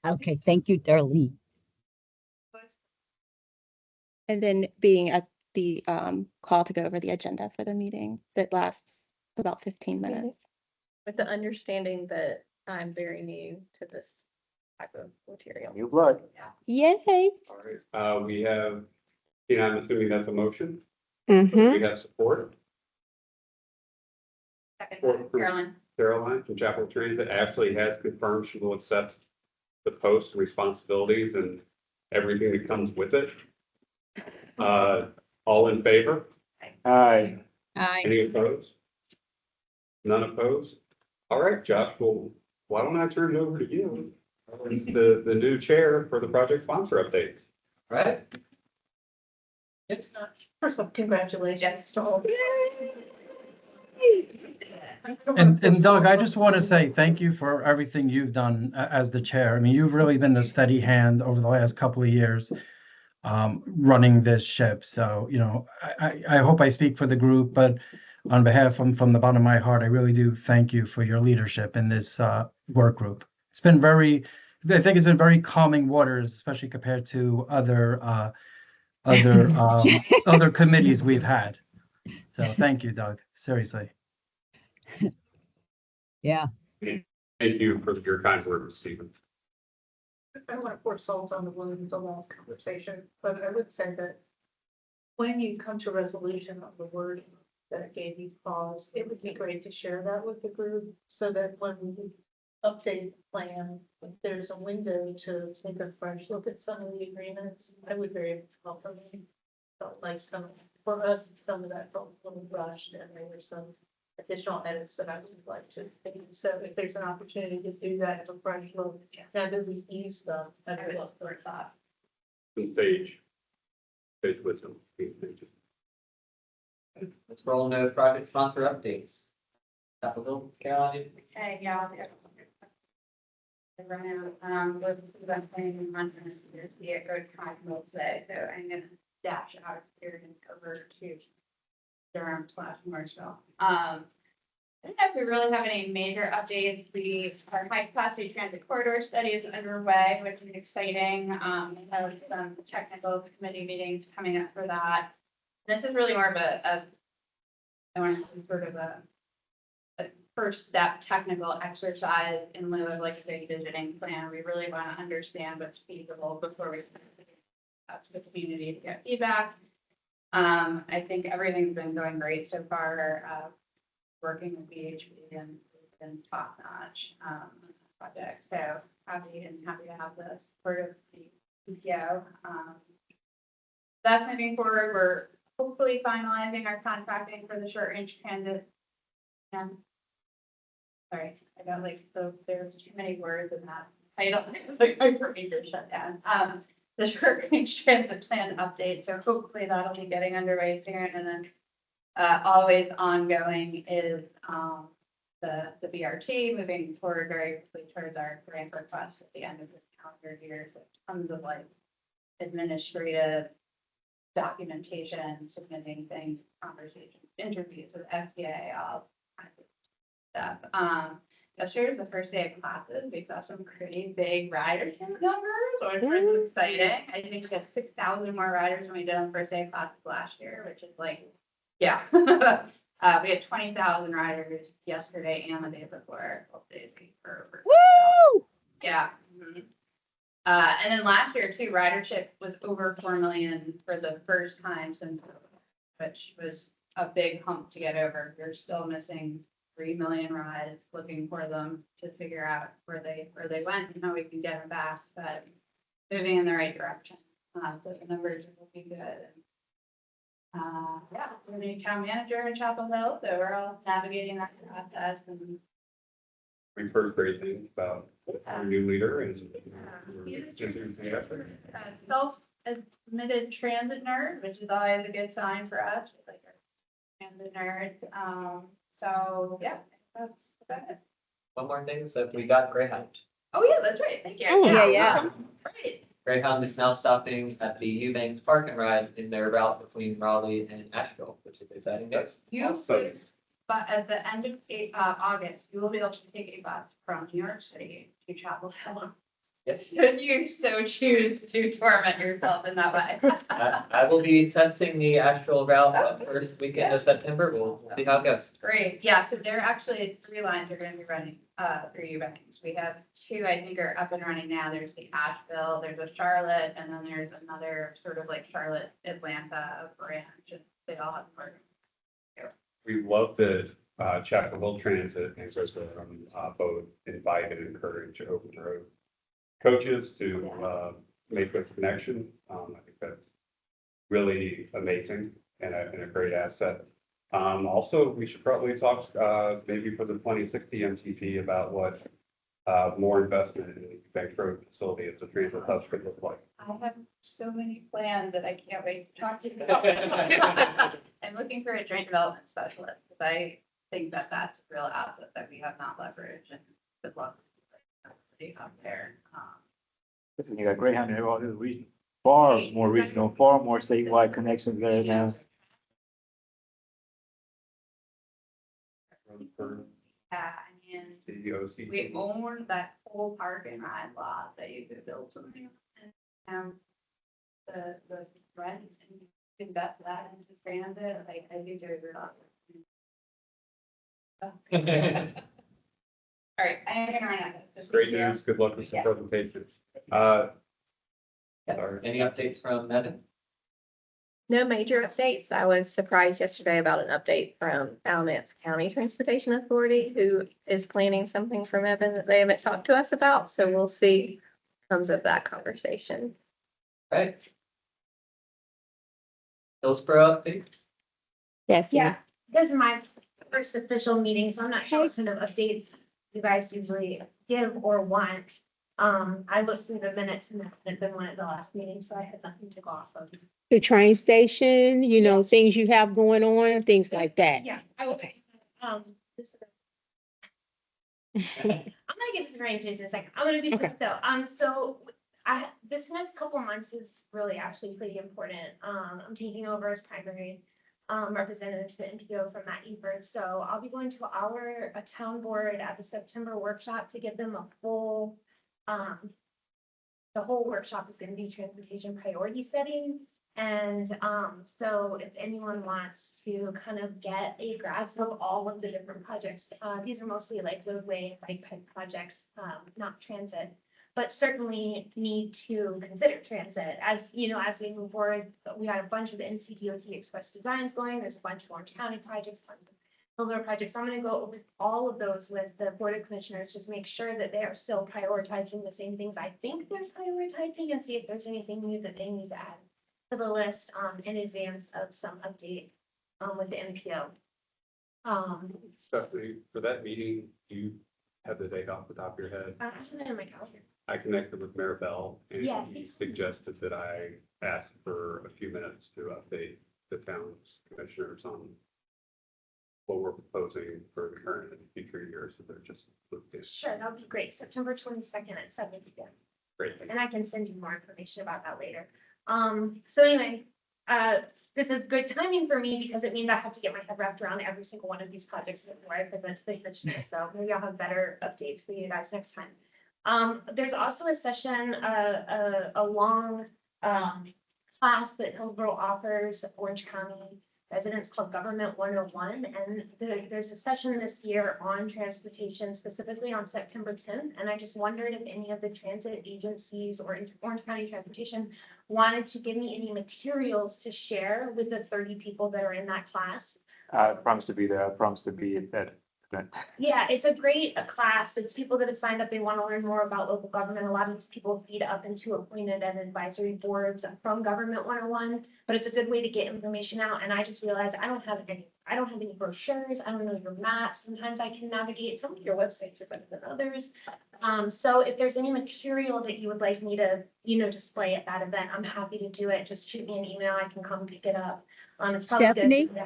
Speaker 3: Okay, thank you, Darlene.
Speaker 9: And then being at the call to go over the agenda for the meeting that lasts about 15 minutes.
Speaker 12: With the understanding that I'm very new to this type of material.
Speaker 7: New blood.
Speaker 4: Yay.
Speaker 2: All right, we have, Tina, I'm assuming that's a motion.
Speaker 4: Mm-hmm.
Speaker 2: We have support.
Speaker 8: Second, Carolyn.
Speaker 2: Caroline from Chapel Transit. Ashley has confirmed she will accept the post responsibilities and everything that comes with it. All in favor?
Speaker 7: Aye.
Speaker 3: Aye.
Speaker 2: Any opposed? None opposed? All right, Josh, well, why don't I turn it over to you? As the new chair for the project sponsor updates.
Speaker 5: right?
Speaker 10: It's not, first of all, congratulations. to all.
Speaker 6: And Doug, I just want to say thank you for everything you've done as the chair. I mean, you've really been the steady hand over the last couple of years running this ship. So, you know, I hope I speak for the group, but on behalf from the bottom of my heart, I really do thank you for your leadership in this work group. It's been I think it's been very calming waters, especially compared to other other committees we've had. So thank you, Doug. Seriously.
Speaker 3: Yeah.
Speaker 2: Thank you for your kind words, Stephen.
Speaker 10: I don't want to pour salt on the wound of the last conversation, but I would say that when you come to resolution of the word that gave you pause, it would be great to share that with the group so that when we update the plan, if there's a window to take a fresh look at some of the agreements, I would very much welcome it. Felt like for us, some of that felt a little rushed and there were some additional edits that I would like to make. So if there's an opportunity to do that at a fresh look, now that we've used them, I would love for that.
Speaker 2: Some sage wisdom.
Speaker 5: Let's roll into project sponsor updates. Capital, Caroline?
Speaker 8: Okay, yeah. I'll get it. Right now, we're planning on to see it go to Cosmo today, so I'm gonna dash out of here and over to Durham/Mooresville. I don't know if we really have any major updates. Our high capacity transit corridor study is underway, which is exciting. We have some technical committee meetings coming up for that. This is really more of I want to say sort of a first step technical exercise in lieu of like a big visioning plan. We really want to understand what's feasible before we up to the community to get feedback. I think everything's been going great so far. Working with BHP and it's been top notch project. So happy to have the support of the PTO. That's moving forward. We're hopefully finalizing our contracting for the short range transit. Sorry, I got like, so there's too many words in that title, like my brain just shut down. The short range transit plan update, so hopefully that'll be getting underway soon, and then always ongoing is the BRT moving forward very quickly towards our grant request at the end of this calendar year. So tons of like administrative documentation, submitting things, conversations, interviews with FDA, all kinds of stuff. Yesterday was the first day of classes. We saw some pretty big rider count numbers, which was exciting. I think we had 6,000 more riders than we did on the first day of classes last year, which is like, yeah. We had 20,000 riders yesterday and the day before. Both days for over.
Speaker 3: Woo!
Speaker 8: Yeah. Mhm. And then last year too, ridership was over 4 million for the first time since COVID, which was a big hump to get over. We're still missing 3 million rides, looking for them to figure out where they went and how we can get them back, but moving in the right direction. So the numbers will be good. Yeah, we're the town manager in Chapel Hill, so we're all navigating that process and.
Speaker 2: We've heard great things about our new leader and.
Speaker 8: Self-admitted transit nerd, which is always a good sign for us, like our transit nerds. So yeah, that's about it.
Speaker 5: One more thing, so we got Greyhound.
Speaker 8: Oh, yeah, that's right. Thank you.
Speaker 3: Oh, yeah.
Speaker 8: Right.
Speaker 5: Greyhound is now stopping at the Eubanks Park and Ride in their route between Raleigh and Asheville, which is exciting.
Speaker 2: That's
Speaker 8: You
Speaker 2: awesome.
Speaker 8: could, but at the end of August, you will be able to take a bus from New York City to Chapel Hill. Should you so choose to torment yourself in that way.
Speaker 5: I will be testing the Asheville route the first weekend of September. We'll see how it goes.
Speaker 8: Great. Yeah, so there are actually 3 lines are going to be running through Eubanks. We have 2, I think, are up and running now. There's the Asheville, there's a Charlotte, and then there's another sort of like Charlotte, Atlanta branch. And they all have parking.
Speaker 2: We love that Chapel Hill Transit and Crystal both invite and encourage open road coaches to make a connection. I think that's really amazing and a great asset. Also, we should probably talk maybe for the 2060 MTP about what more investment in the Bank Road facility as a transit hub could look like.
Speaker 8: I have so many plans that I can't wait to talk to you about. I'm looking for a joint development specialist because I think that that's a real asset that we have not leveraged, and good luck up there.
Speaker 7: You got Greyhound in all the region, far more regional, far more statewide connections there now.
Speaker 8: I mean,
Speaker 2: The OC.
Speaker 8: we own that whole park and ride lot that you could build something and the rent and invest that into transit. Like, I think there's a lot. All right, I'm gonna run out. Just
Speaker 2: Great
Speaker 8: thank you.
Speaker 2: news. Good luck with the
Speaker 8: Yeah.
Speaker 2: presentation.
Speaker 5: Any updates from Evan?
Speaker 12: No major updates. I was surprised yesterday about an update from Alamance County Transportation Authority, who is planning something from Evan that they haven't talked to us about. So we'll see what comes of that conversation.
Speaker 5: Right. Hillsborough updates?
Speaker 9: Yes.
Speaker 13: Yeah, those are my first official meeting, so I'm not sure what kind of updates you guys usually give or want. I looked through the minutes and that had been one at the last meeting, so I had nothing to go off of.
Speaker 4: The train station, you know, things you have going on, things like that.
Speaker 13: Yeah, I will.
Speaker 4: Okay.
Speaker 13: This I'm gonna get to the train station in a second. I'm gonna be quick though. So this next couple months is really actually pretty important. I'm taking over as primary representative to the NPO from Matt Eford. So I'll be going to a town board at the September workshop to give them a full, the whole workshop is gonna be transportation priority setting. And so if anyone wants to kind of get a grasp of all of the different projects, these are mostly like roadway, bike path projects, not transit, but certainly need to consider transit. As you know, as we move forward, we got a bunch of NCDOT express designs going. There's a bunch of Orange County projects, Hillsborough projects. So I'm going to go over all of those with the Board of Commissioners, just make sure that they are still prioritizing the same things I think they're prioritizing, and see if there's anything new that they need to add to the list in advance of some update with the NPO.
Speaker 2: Stephanie, for that meeting, do you have the date off the top of your head?
Speaker 13: I have it in my calendar.
Speaker 2: I connected with Mayor Bell and
Speaker 13: Yeah.
Speaker 2: he suggested that I ask for a few minutes to update the town's commissioners on what we're proposing for the current and future years. So they're just looked at.
Speaker 13: Sure, that would be great. September 22nd at 7 p.m.
Speaker 2: Great.
Speaker 13: And I can send you more information about that later. So anyway, this is good timing for me because it means I have to get my head wrapped around every single one of these projects before I present to the commissioners. So maybe I'll have better updates for you guys next time. There's also a session, a long class that Hillsborough offers, Orange County Residents Club Government 101. And there's a session this year on transportation, specifically on September 10th. And I just wondered if any of the transit agencies or Orange County Transportation wanted to give me any materials to share with the 30 people that are in that class.
Speaker 7: I promise to be there. I promise to be at that event.
Speaker 13: Yeah, it's a great class. It's people that have signed up. They want to learn more about local government. A lot of these people feed up into appointed and advisory boards from Government 101, but it's a good way to get information out. And I just realized I don't have any brochures. I don't know your maps. Sometimes I can navigate. Some of your websites are better than others. So if there's any material that you would like me to, display at that event, I'm happy to do it. Just shoot me an email. I can come pick it up. It's probably
Speaker 3: Stephanie?
Speaker 13: good.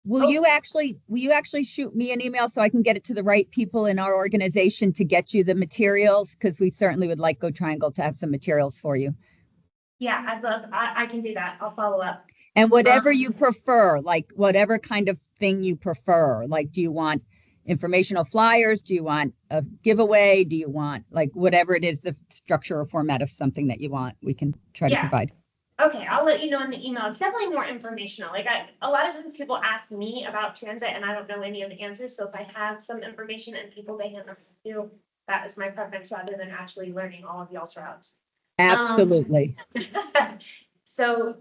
Speaker 3: Will you actually shoot me an email so I can get it to the right people in our organization to get you the materials? Because we certainly would like Go Triangle to have some materials for you.
Speaker 13: Yeah, I can do that. I'll follow up.
Speaker 3: And whatever you prefer, like whatever kind of thing you prefer, like, do you want informational flyers? Do you want a giveaway? Do you want like whatever it is, the structure or format of something that you want, we can try to provide.
Speaker 13: Okay, I'll let you know in the email. It's definitely more informational. Like a lot of times people ask me about transit and I don't know any of the answers. So if I have some information and people they hand them to, that is my preference rather than actually learning all of y'all's routes.
Speaker 3: Absolutely.
Speaker 13: So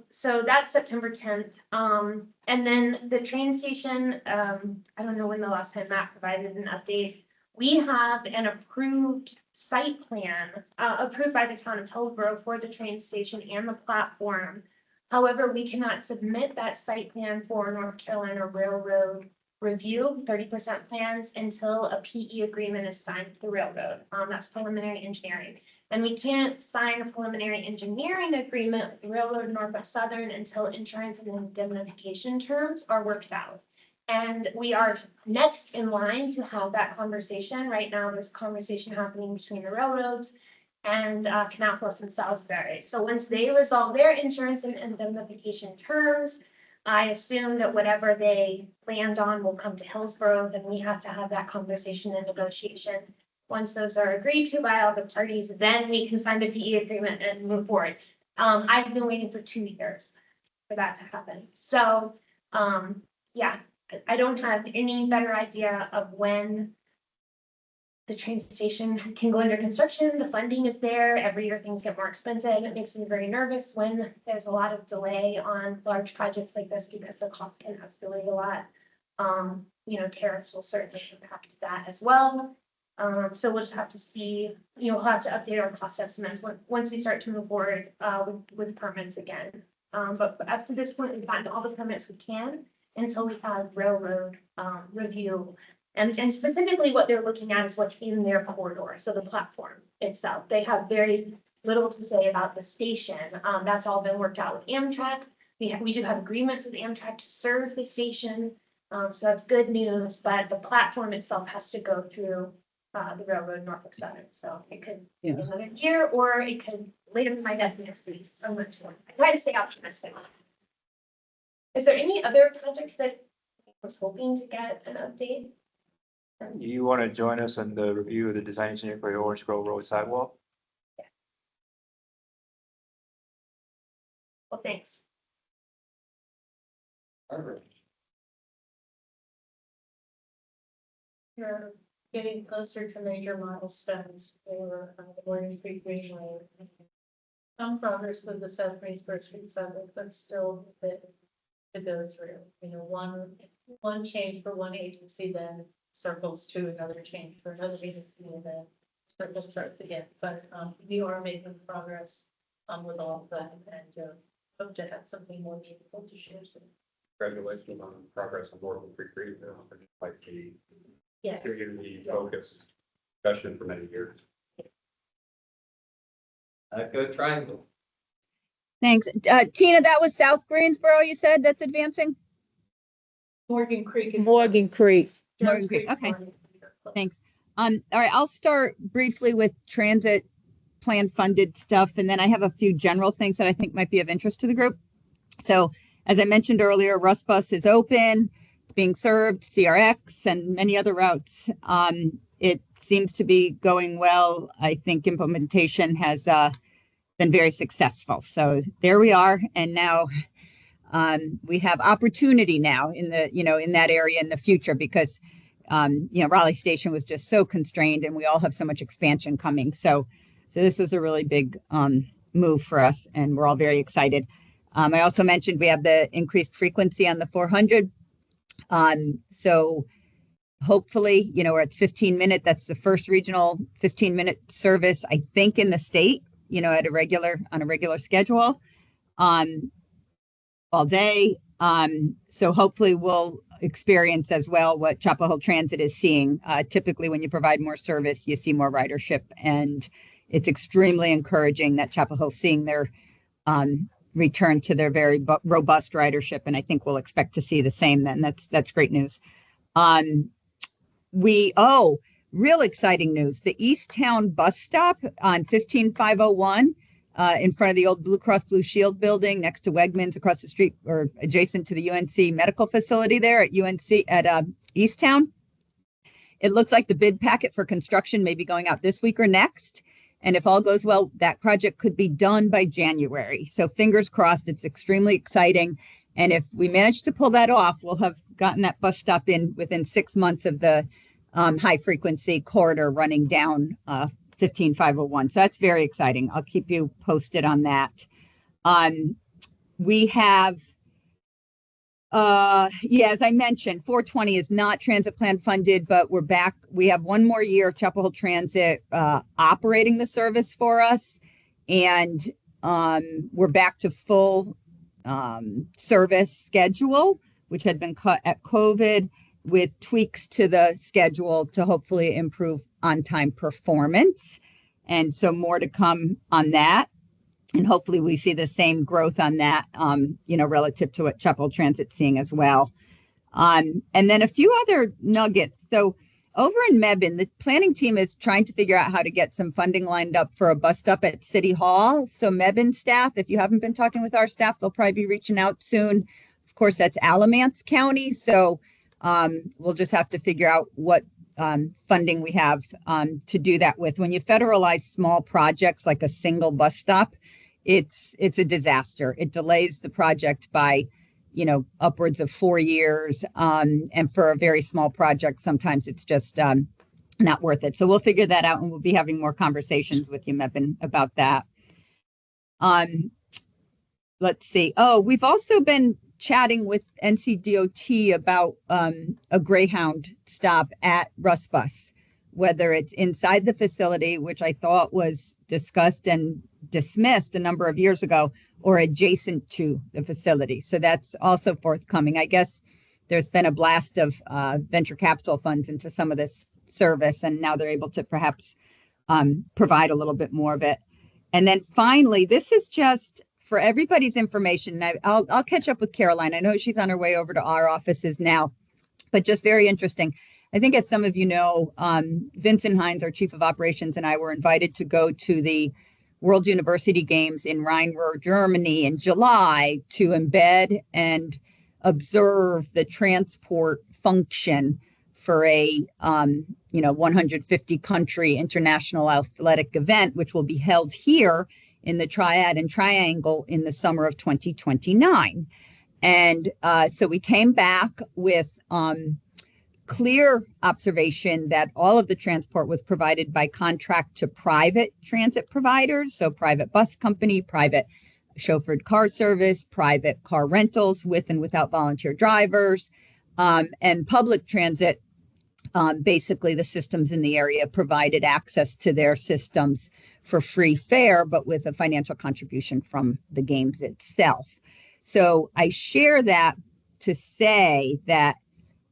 Speaker 13: that's September 10th. And then the train station, I don't know when the last time Matt provided an update. We have an approved site plan, approved by the town of Hillsborough for the train station and the platform. However, we cannot submit that site plan for North Carolina Railroad review, 30% plans, until a PE agreement is signed with the railroad. That's preliminary engineering. And we can't sign a preliminary engineering agreement with the Railroad Northwest Southern until insurance and indemnification terms are worked out. And we are next in line to have that conversation. Right now, there's a conversation happening between the railroads and Canal Plus and Salisbury. So once they resolve their insurance and indemnification terms, I assume that whatever they land on will come to Hillsborough. Then we have to have that conversation and negotiation. Once those are agreed to by all the parties, then we can sign the PE agreement and move forward. I've been waiting for 2 years for that to happen. So yeah. I don't have any better idea of when the train station can go under construction. The funding is there. Every year things get more expensive. It makes me very nervous when there's a lot of delay on large projects like this because the cost can escalate a lot. Tariffs will certainly impact that as well. So we'll just have to see, we'll have to update our cost estimates once we start to move forward with permits again. But up to this point, we've gotten all the permits we can. until we have railroad review. And specifically what they're looking at is what's in their corridor, so the platform itself. They have very little to say about the station. That's all been worked out with Amtrak. We do have agreements with Amtrak to serve the station. So that's good news, but the platform itself has to go through the railroad Norfolk Southern. So it could be another year, or it could later in my death next week. I try to stay optimistic. Is there any other projects that I was hoping to get an update?
Speaker 7: You want to join us in the review of the design engineering for the Orange Grove Road sidewalk?
Speaker 13: Well, thanks.
Speaker 10: You're getting closer to major milestones for the Morgan Creek Greenway. Some progress with the South Greensburg Street sidewalk, but still a bit to go through. You know, one change for one agency, then circles to another change for another agency, and then circle starts again. But we are making progress with all of that, and hope to have something more meaningful to share soon.
Speaker 2: Congratulations on progress on Morgan Creek Greenville. Like the
Speaker 10: Yeah.
Speaker 2: community focused discussion for many years.
Speaker 5: Go Triangle.
Speaker 3: Thanks. Tina, that was South Greensboro, you said that's advancing?
Speaker 10: Morgan Creek is.
Speaker 4: Morgan Creek.
Speaker 3: Morgan Creek, okay. Thanks. All right, I'll start briefly with transit plan funded stuff, and then I have a few general things that I think might be of interest to the group. So as I mentioned earlier, Russ Bus is open, being served, CRX and many other routes. It seems to be going well. I think implementation has been very successful. So there we are. And now we have opportunity now in the, in that area in the future, because, Raleigh Station was just so constrained and we all have so much expansion coming. So this was a really big move for us, and we're all very excited. I also mentioned we have the increased frequency on the 400. So hopefully, we're at 15-minute. That's the first regional 15-minute service, I think, in the state, on a regular schedule, all day. So hopefully we'll experience as well what Chapel Hill Transit is seeing. Typically when you provide more service, you see more ridership, and it's extremely encouraging that Chapel Hill's seeing their return to their very robust ridership. And I think we'll expect to see the same then. That's great news. Real exciting news. The Easttown bus stop on 15501 in front of the old Blue Cross Blue Shield building next to Wegmans across the street, or adjacent to the UNC medical facility there at Easttown. It looks like the bid packet for construction may be going out this week or next. And if all goes well, that project could be done by January. So fingers crossed, it's extremely exciting. And if we manage to pull that off, we'll have gotten that bus stop in within 6 months of the high frequency corridor running down 15501. So that's very exciting. I'll keep you posted on that. We have, as I mentioned, 420 is not transit plan funded, but we're back. We have one more year of Chapel Hill Transit operating the service for us. And we're back to full service schedule, which had been cut at COVID, with tweaks to the schedule to hopefully improve on-time performance. And so more to come on that. And hopefully we see the same growth on that, relative to what Chapel Transit's seeing as well. And then a few other nuggets. So over in Mebane, the planning team is trying to figure out how to get some funding lined up for a bus stop at City Hall. So Mebane staff, if you haven't been talking with our staff, they'll probably be reaching out soon. Of course, that's Alamance County. So we'll just have to figure out what funding we have to do that with. When you federalize small projects like a single bus stop, it's a disaster. It delays the project by, upwards of 4 years. And for a very small project, sometimes it's just not worth it. So we'll figure that out, and we'll be having more conversations with you, Mebane, about that. Let's see. Oh, we've also been chatting with NCDOT about a Greyhound stop at Russ Bus, whether it's inside the facility, which I thought was discussed and dismissed a number of years ago, or adjacent to the facility. So that's also forthcoming. I guess there's been a blast of venture capital funds into some of this service, and now they're able to perhaps provide a little bit more of it. And then finally, this is just for everybody's information. I'll catch up with Caroline. I know she's on her way over to our offices now, but just very interesting. I think, as some of you know, Vincent Hines, our chief of operations, and I were invited to go to the World University Games in Rhine-Ruhr, Germany in July to embed and observe the transport function for a 150 country international athletic event, which will be held here in the Triad and Triangle in the summer of 2029. And so we came back with clear observation that all of the transport was provided by contract to private transit providers, so private bus company, private chauffeured car service, private car rentals with and without volunteer drivers, and public transit. Basically, the systems in the area provided access to their systems for free fare, but with a financial contribution from the games itself. So I share that to say that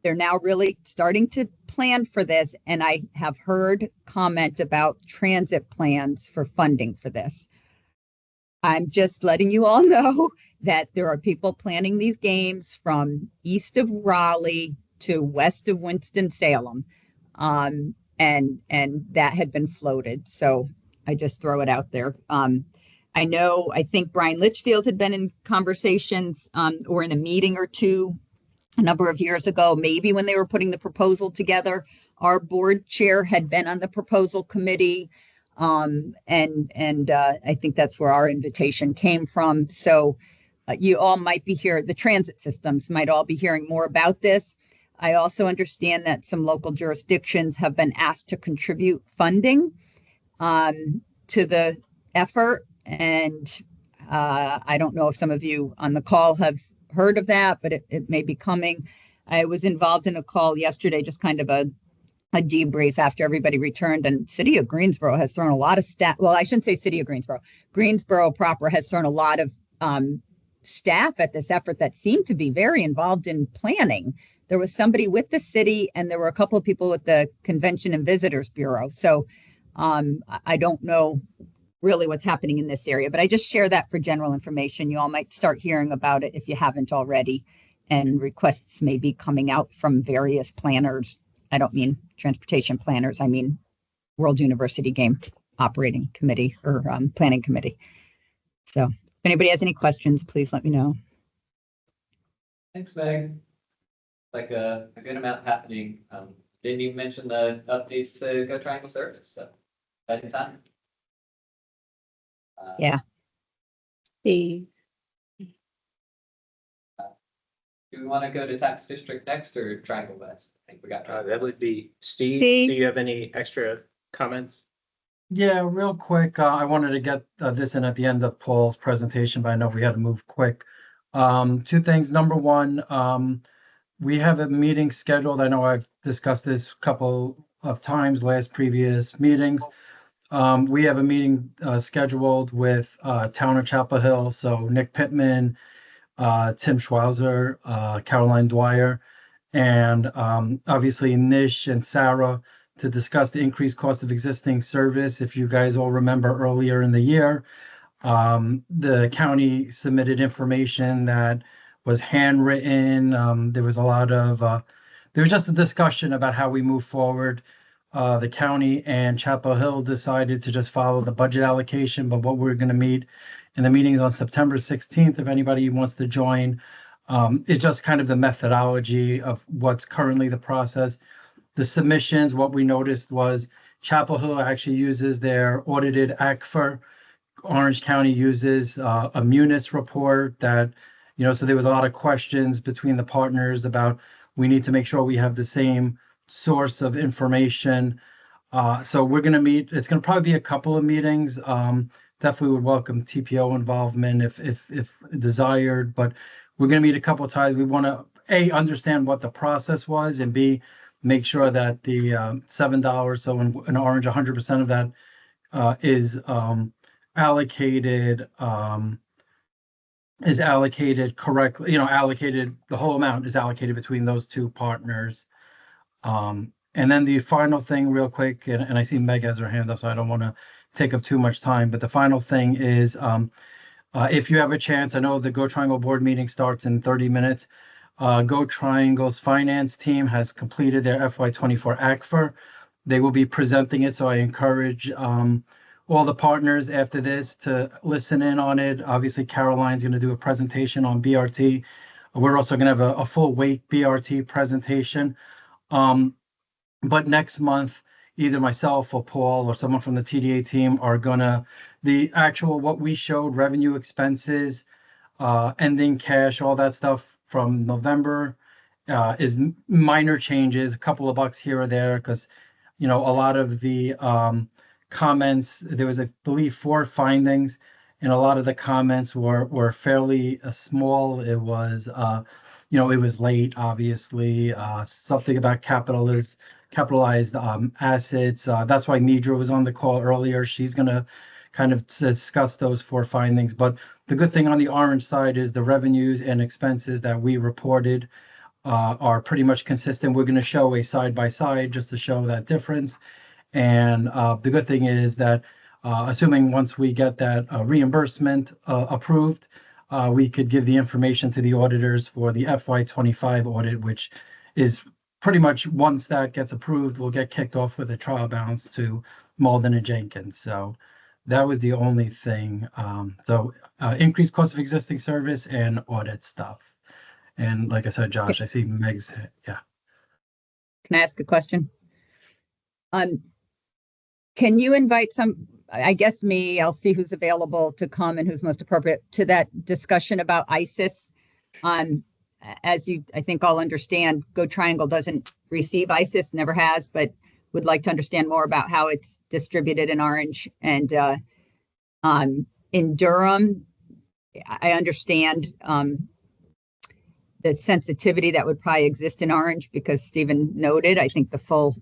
Speaker 3: they're now really starting to plan for this, and I have heard comment about transit plans for funding for this. I'm just letting you all know that there are people planning these games from east of Raleigh to west of Winston-Salem, and that had been floated. So I just throw it out there. I think Brian Litchfield had been in conversations or in a meeting or two a number of years ago, maybe when they were putting the proposal together. Our board chair had been on the proposal committee. And I think that's where our invitation came from. So you all might be here, the transit systems might all be hearing more about this. I also understand that some local jurisdictions have been asked to contribute funding to the effort. And I don't know if some of you on the call have heard of that, but it may be coming. I was involved in a call yesterday, just kind of a debrief after everybody returned, and City of Greensboro has thrown a lot of well, I shouldn't say City of Greensboro proper has thrown a lot of staff at this effort that seemed to be very involved in planning. There was somebody with the city, and there were a couple of people with the Convention and Visitors Bureau. So I don't know really what's happening in this area, but I just share that for general information. You all might start hearing about it if you haven't already, and requests may be coming out from various planners. I don't mean transportation planners, I mean World University Game Operating Committee or Planning Committee. So if anybody has any questions, please let me know.
Speaker 5: Thanks, Meg. Like a good amount happening. Didn't even mention the updates to Go Triangle Service, so exciting time.
Speaker 3: Yeah.
Speaker 4: Steve.
Speaker 5: Do we want to go to tax district next or Triangle West? I think we got
Speaker 11: That would be Steve.
Speaker 4: Steve.
Speaker 11: Do you have any extra comments?
Speaker 6: Yeah, real quick, I wanted to get this in at the end of Paul's presentation, but I know we had to move quick. Two things. Number one, we have a meeting scheduled. I know I've discussed this a couple of times previous meetings. We have a meeting scheduled with Town of Chapel Hill. So Nick Pittman, Tim Schwauzer, Caroline Dwyer, and obviously Nish and Sarah to discuss the increased cost of existing service. If you guys all remember earlier in the year, the county submitted information that was handwritten. There was a lot of, there was just a discussion about how we move forward. The county and Chapel Hill decided to just follow the budget allocation, but what we're going to meet in the meetings on September 16th, if anybody wants to join, it's just kind of the methodology of what's currently the process. The submissions, what we noticed was Chapel Hill actually uses their audited ACFR. Orange County uses a Munis report that, so there was a lot of questions between the partners about we need to make sure we have the same source of information. So we're going to meet, it's going to probably be a couple of meetings. Definitely would welcome TPO involvement if desired, but we're going to meet a couple of times. We want to A, understand what the process was, and B, make sure that the $7, so in Orange, 100% of that is allocated is allocated correctly, you know, allocated, the whole amount is allocated between those two partners. And then the final thing real quick, and I see Meg has her hand up, so I don't want to take up too much time, but the final thing is, if you have a chance, I know the Go Triangle board meeting starts in 30 minutes. Go Triangle's finance team has completed their FY24 ACFR. They will be presenting it, so I encourage all the partners after this to listen in on it. Obviously, Caroline's going to do a presentation on BRT. We're also going to have a full weight BRT presentation. But next month, either myself or Paul or someone from the TDA team are gonna, the actual, what we showed, revenue, expenses, ending cash, all that stuff from November is minor changes, a couple of bucks here or there, because, you know, a lot of the comments, there was, I believe, 4 findings, and a lot of the comments were fairly small. It was, you know, it was late, obviously, something about capitalized assets. That's why Nidra was on the call earlier. She's going to kind of discuss those 4 findings. But the good thing on the orange side is the revenues and expenses that we reported are pretty much consistent. We're going to show a side by side just to show that difference. And the good thing is that assuming once we get that reimbursement approved, we could give the information to the auditors for the FY25 audit, which is pretty much, once that gets approved, we'll get kicked off with a trial balance to Malden and Jenkins. So that was the only thing. Increased cost of existing service and audit stuff. And like I said, Josh, I see Meg's, yeah.
Speaker 3: Can I ask a question? Can you invite I guess me, I'll see who's available to come and who's most appropriate to that discussion about ISIS. As you, I think, all understand, Go Triangle doesn't receive ISIS, never has, but would like to understand more about how it's distributed in Orange. And in Durham, I understand the sensitivity that would probably exist in Orange, because Stephen noted, I think the full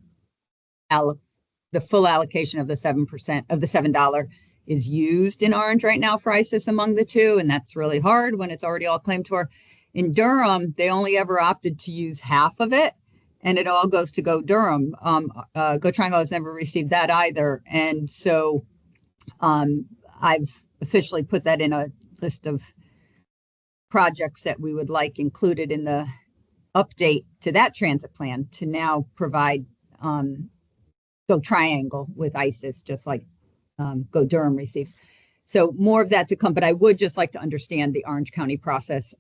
Speaker 3: allocation of the 7% of the $7 is used in Orange right now for ISIS among the two, and that's really hard when it's already all claimed for. In Durham, they only ever opted to use half of it, and it all goes to Go Durham. Go Triangle has never received that either, and so I've officially put that in a list of projects that we would like included in the update to that transit plan to now provide Go Triangle with ISIS, just like Go Durham receives. So more of that to come, but I would just like to understand the Orange County process.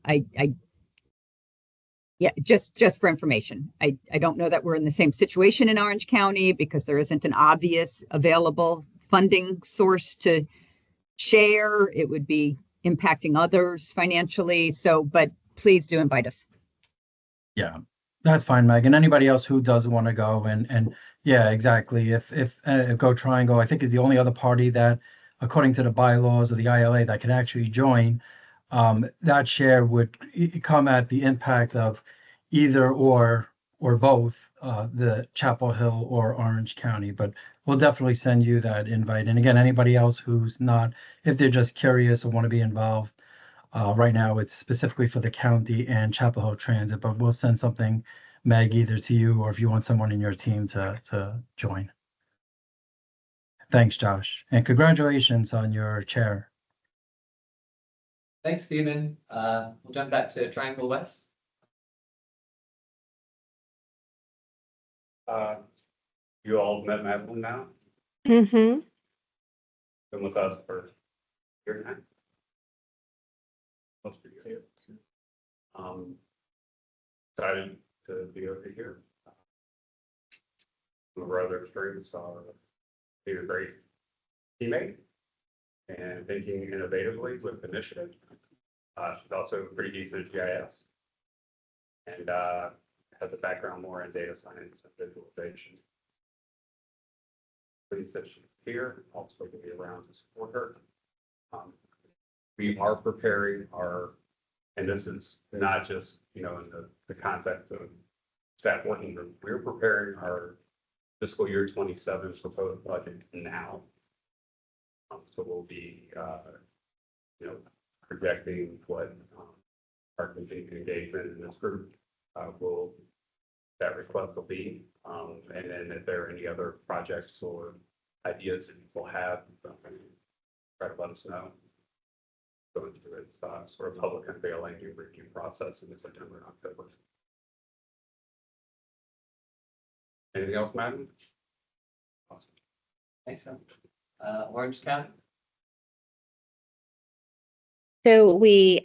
Speaker 3: Yeah, just for information. I don't know that we're in the same situation in Orange County, because there isn't an obvious available funding source to share. It would be impacting others financially. So, but please do invite us.
Speaker 6: Yeah, that's fine, Meg. And anybody else who does want to go, and yeah, exactly. If Go Triangle, I think, is the only other party that, according to the bylaws of the ILA, that can actually join, that share would come at the impact of either or both the Chapel Hill or Orange County. But we'll definitely send you that invite. And again, anybody else who's not, if they're just curious or want to be involved, right now it's specifically for the county and Chapel Hill Transit, but we'll send something, Meg, either to you or if you want someone in your team to join. Thanks, Josh. And congratulations on your chair.
Speaker 5: Thanks, Stephen. We'll jump back to Triangle West.
Speaker 2: You all met Madeline now,
Speaker 4: Mm-hmm.
Speaker 2: been with us for a year and a half. Most of you. Excited to be over here. Some of our other strengths are being a great teammate and thinking innovatively with initiative. She's also pretty decent at GIS and has a background more in data science and visualization. Pleased that she's here, also to be around to support her. We are preparing our, and this is not just, you know, in the context of staff working group, we're preparing our fiscal year 27 proposed budget now. So we'll be, you know, projecting what our continued engagement in this group that request will be. And then if there are any other projects or ideas that people have, try to let us know. Going through its sort of public unveiling and review process in September and October. Anything else, Madam? Awesome.
Speaker 5: Thanks, so. Orange County?
Speaker 9: So we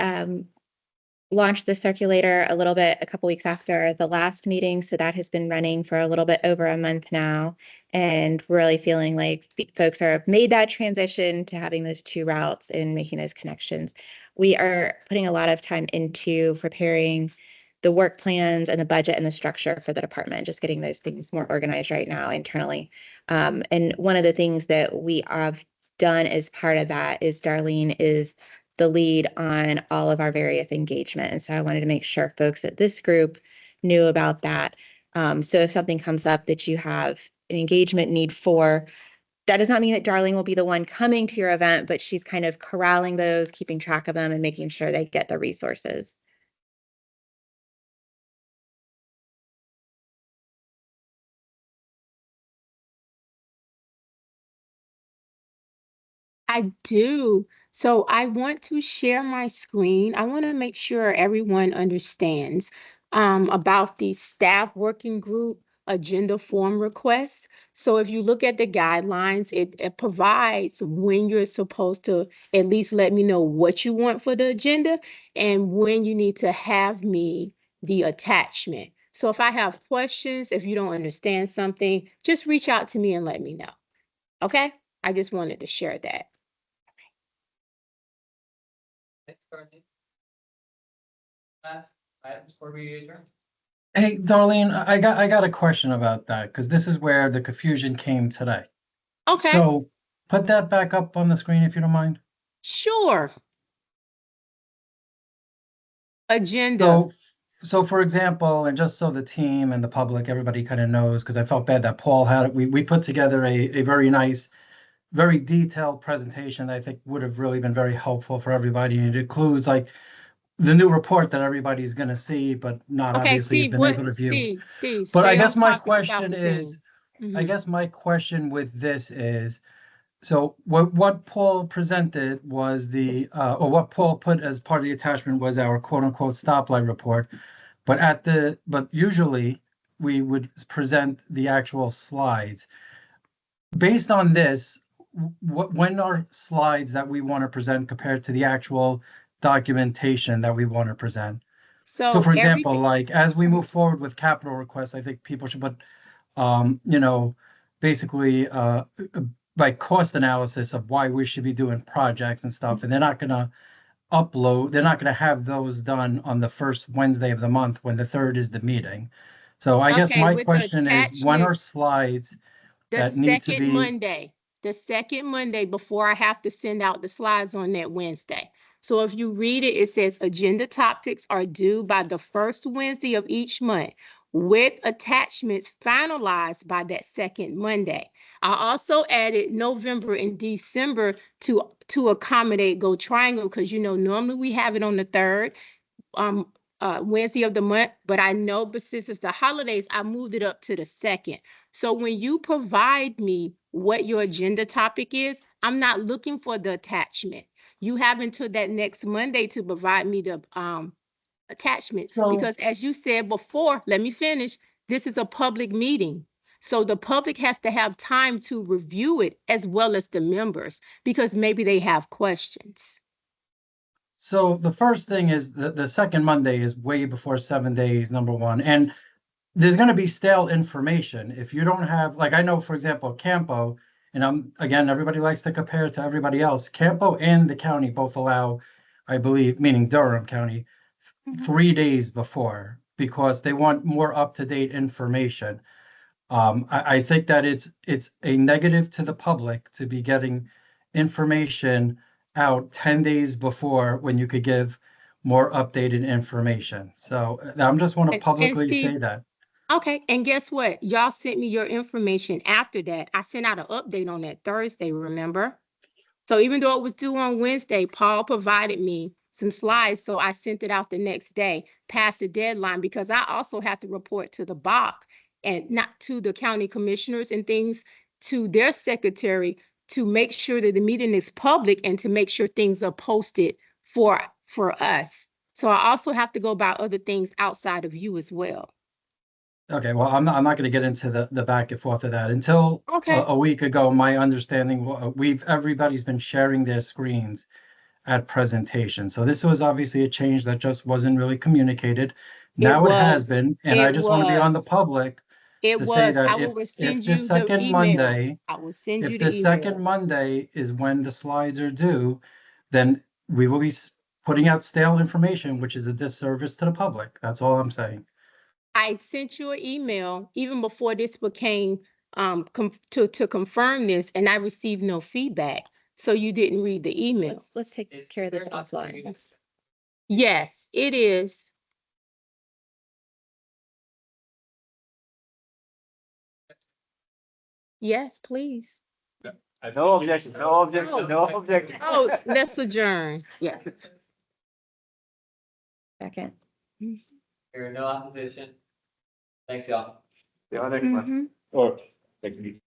Speaker 9: launched the circulator a couple weeks after the last meeting. So that has been running for a little bit over a month now, and really feeling like folks are made that transition to having those two routes and making those connections. We are putting a lot of time into preparing the work plans and the budget and the structure for the department, just getting those things more organized right now internally. And one of the things that we have done as part of that is Darlene is the lead on all of our various engagement. And so I wanted to make sure folks at this group knew about that. So if something comes up that you have an engagement need for, that does not mean that Darlene will be the one coming to your event, but she's kind of corralling those, keeping track of them and making sure they get the resources.
Speaker 4: I do. So I want to share my screen. I want to make sure everyone understands about the staff working group agenda form requests. So if you look at the guidelines, it provides when you're supposed to at least let me know what you want for the agenda and when you need to have me the attachment. So if I have questions, if you don't understand something, just reach out to me and let me know. Okay? I just wanted to share that.
Speaker 5: Thanks, Dorothy. Last items before we adjourn.
Speaker 6: Hey, Darlene, I got a question about that, because this is where the confusion came today.
Speaker 4: Okay,
Speaker 6: So put that back up on the screen if you don't mind.
Speaker 4: sure. Agenda.
Speaker 6: So for example, and just so the team and the public, everybody kind of knows, because I felt bad that Paul had it, we put together a very nice, very detailed presentation that I think would have really been very helpful for everybody. And it includes like the new report that everybody's going to see, but not
Speaker 4: Okay,
Speaker 6: obviously
Speaker 4: Steve,
Speaker 6: been able to
Speaker 4: what,
Speaker 6: view.
Speaker 4: Steve,
Speaker 6: But I
Speaker 4: stay on
Speaker 6: guess my
Speaker 4: topic about
Speaker 6: question
Speaker 4: the
Speaker 6: is,
Speaker 4: thing.
Speaker 6: I
Speaker 4: Mhm.
Speaker 6: guess my question with this is, so what Paul presented was or what Paul put as part of the attachment was our quote unquote stoplight report. But usually we would present the actual slides. Based on this, when are slides that we want to present compared to the actual documentation that we want to present? So
Speaker 4: So
Speaker 6: for example,
Speaker 4: everything,
Speaker 6: like as we move forward with capital requests, I think people should put, basically, like cost analysis of why we should be doing projects and stuff. And they're not going to have those done on the first Wednesday of the month when the third is the meeting. So I guess
Speaker 4: okay,
Speaker 6: my
Speaker 4: with the
Speaker 6: question is, when are
Speaker 4: attachments,
Speaker 6: slides
Speaker 4: the
Speaker 6: that need to
Speaker 4: second
Speaker 6: be,
Speaker 4: Monday, before I have to send out the slides on that Wednesday. So if you read it, it says agenda topics are due by the first Wednesday of each month, with attachments finalized by that second Monday. I also added November and December to accommodate Go Triangle, because normally we have it on the third Wednesday of the month, but I know, but since it's the holidays, I moved it up to the second. So when you provide me what your agenda topic is, I'm not looking for the attachment. You have until that next Monday to provide me the attachment,
Speaker 6: so,
Speaker 4: because as you said before, let me finish. This is a public meeting. So the public has to have time to review it as well as the members, because maybe they have questions.
Speaker 6: so the first thing is the second Monday is way before 7 days, number one. And there's going to be stale information if you don't have, like, I know, for example, Campo, and again, everybody likes to compare to everybody else. Campo and the county both allow, I believe, meaning Durham County, 3 days before, because they want more up-to-date information. I think that it's a negative to the public to be getting information out 10 days before when you could give more updated information. So I'm just want to
Speaker 4: And
Speaker 6: publicly
Speaker 4: Steve,
Speaker 6: say that.
Speaker 4: okay, and guess what? Y'all sent me your information after that. I sent out an update on that Thursday, remember? So even though it was due on Wednesday, Paul provided me some slides, so I sent it out the next day, past the deadline, because I also have to report to the BOC and not to the county commissioners and things, to their secretary, to make sure that the meeting is public and to make sure things are posted for us. So I also have to go about other things outside of you as well.
Speaker 6: Okay, well, I'm not gonna get into the back and forth of that. Until
Speaker 4: Okay.
Speaker 6: a week ago, my understanding, everybody's been sharing their screens at presentation. So this was obviously a change that just wasn't really communicated. Now it has
Speaker 4: was.
Speaker 6: been, and I
Speaker 4: It
Speaker 6: just want to be on the
Speaker 4: was.
Speaker 6: public
Speaker 4: It
Speaker 6: to say
Speaker 4: was.
Speaker 6: that
Speaker 4: I will
Speaker 6: if
Speaker 4: send
Speaker 6: the
Speaker 4: you the
Speaker 6: second
Speaker 4: email.
Speaker 6: Monday,
Speaker 4: I will send you
Speaker 6: if the
Speaker 4: the
Speaker 6: second
Speaker 4: email.
Speaker 6: Monday is when the slides are due, then we will be putting out stale information, which is a disservice to the public. That's all I'm saying.
Speaker 4: I sent you an email even before this became to confirm this, and I received no feedback. So you didn't read the email.
Speaker 9: Let's take
Speaker 5: It's
Speaker 9: care of this
Speaker 5: very much
Speaker 9: offline.
Speaker 5: community.
Speaker 4: Yes, it is. Yes, please.
Speaker 7: No objection, no objection, no objection.
Speaker 4: Oh, let's adjourn. Yes.
Speaker 9: Second.
Speaker 5: Here, no opposition. Thanks, y'all.
Speaker 7: The other one, or, thank you.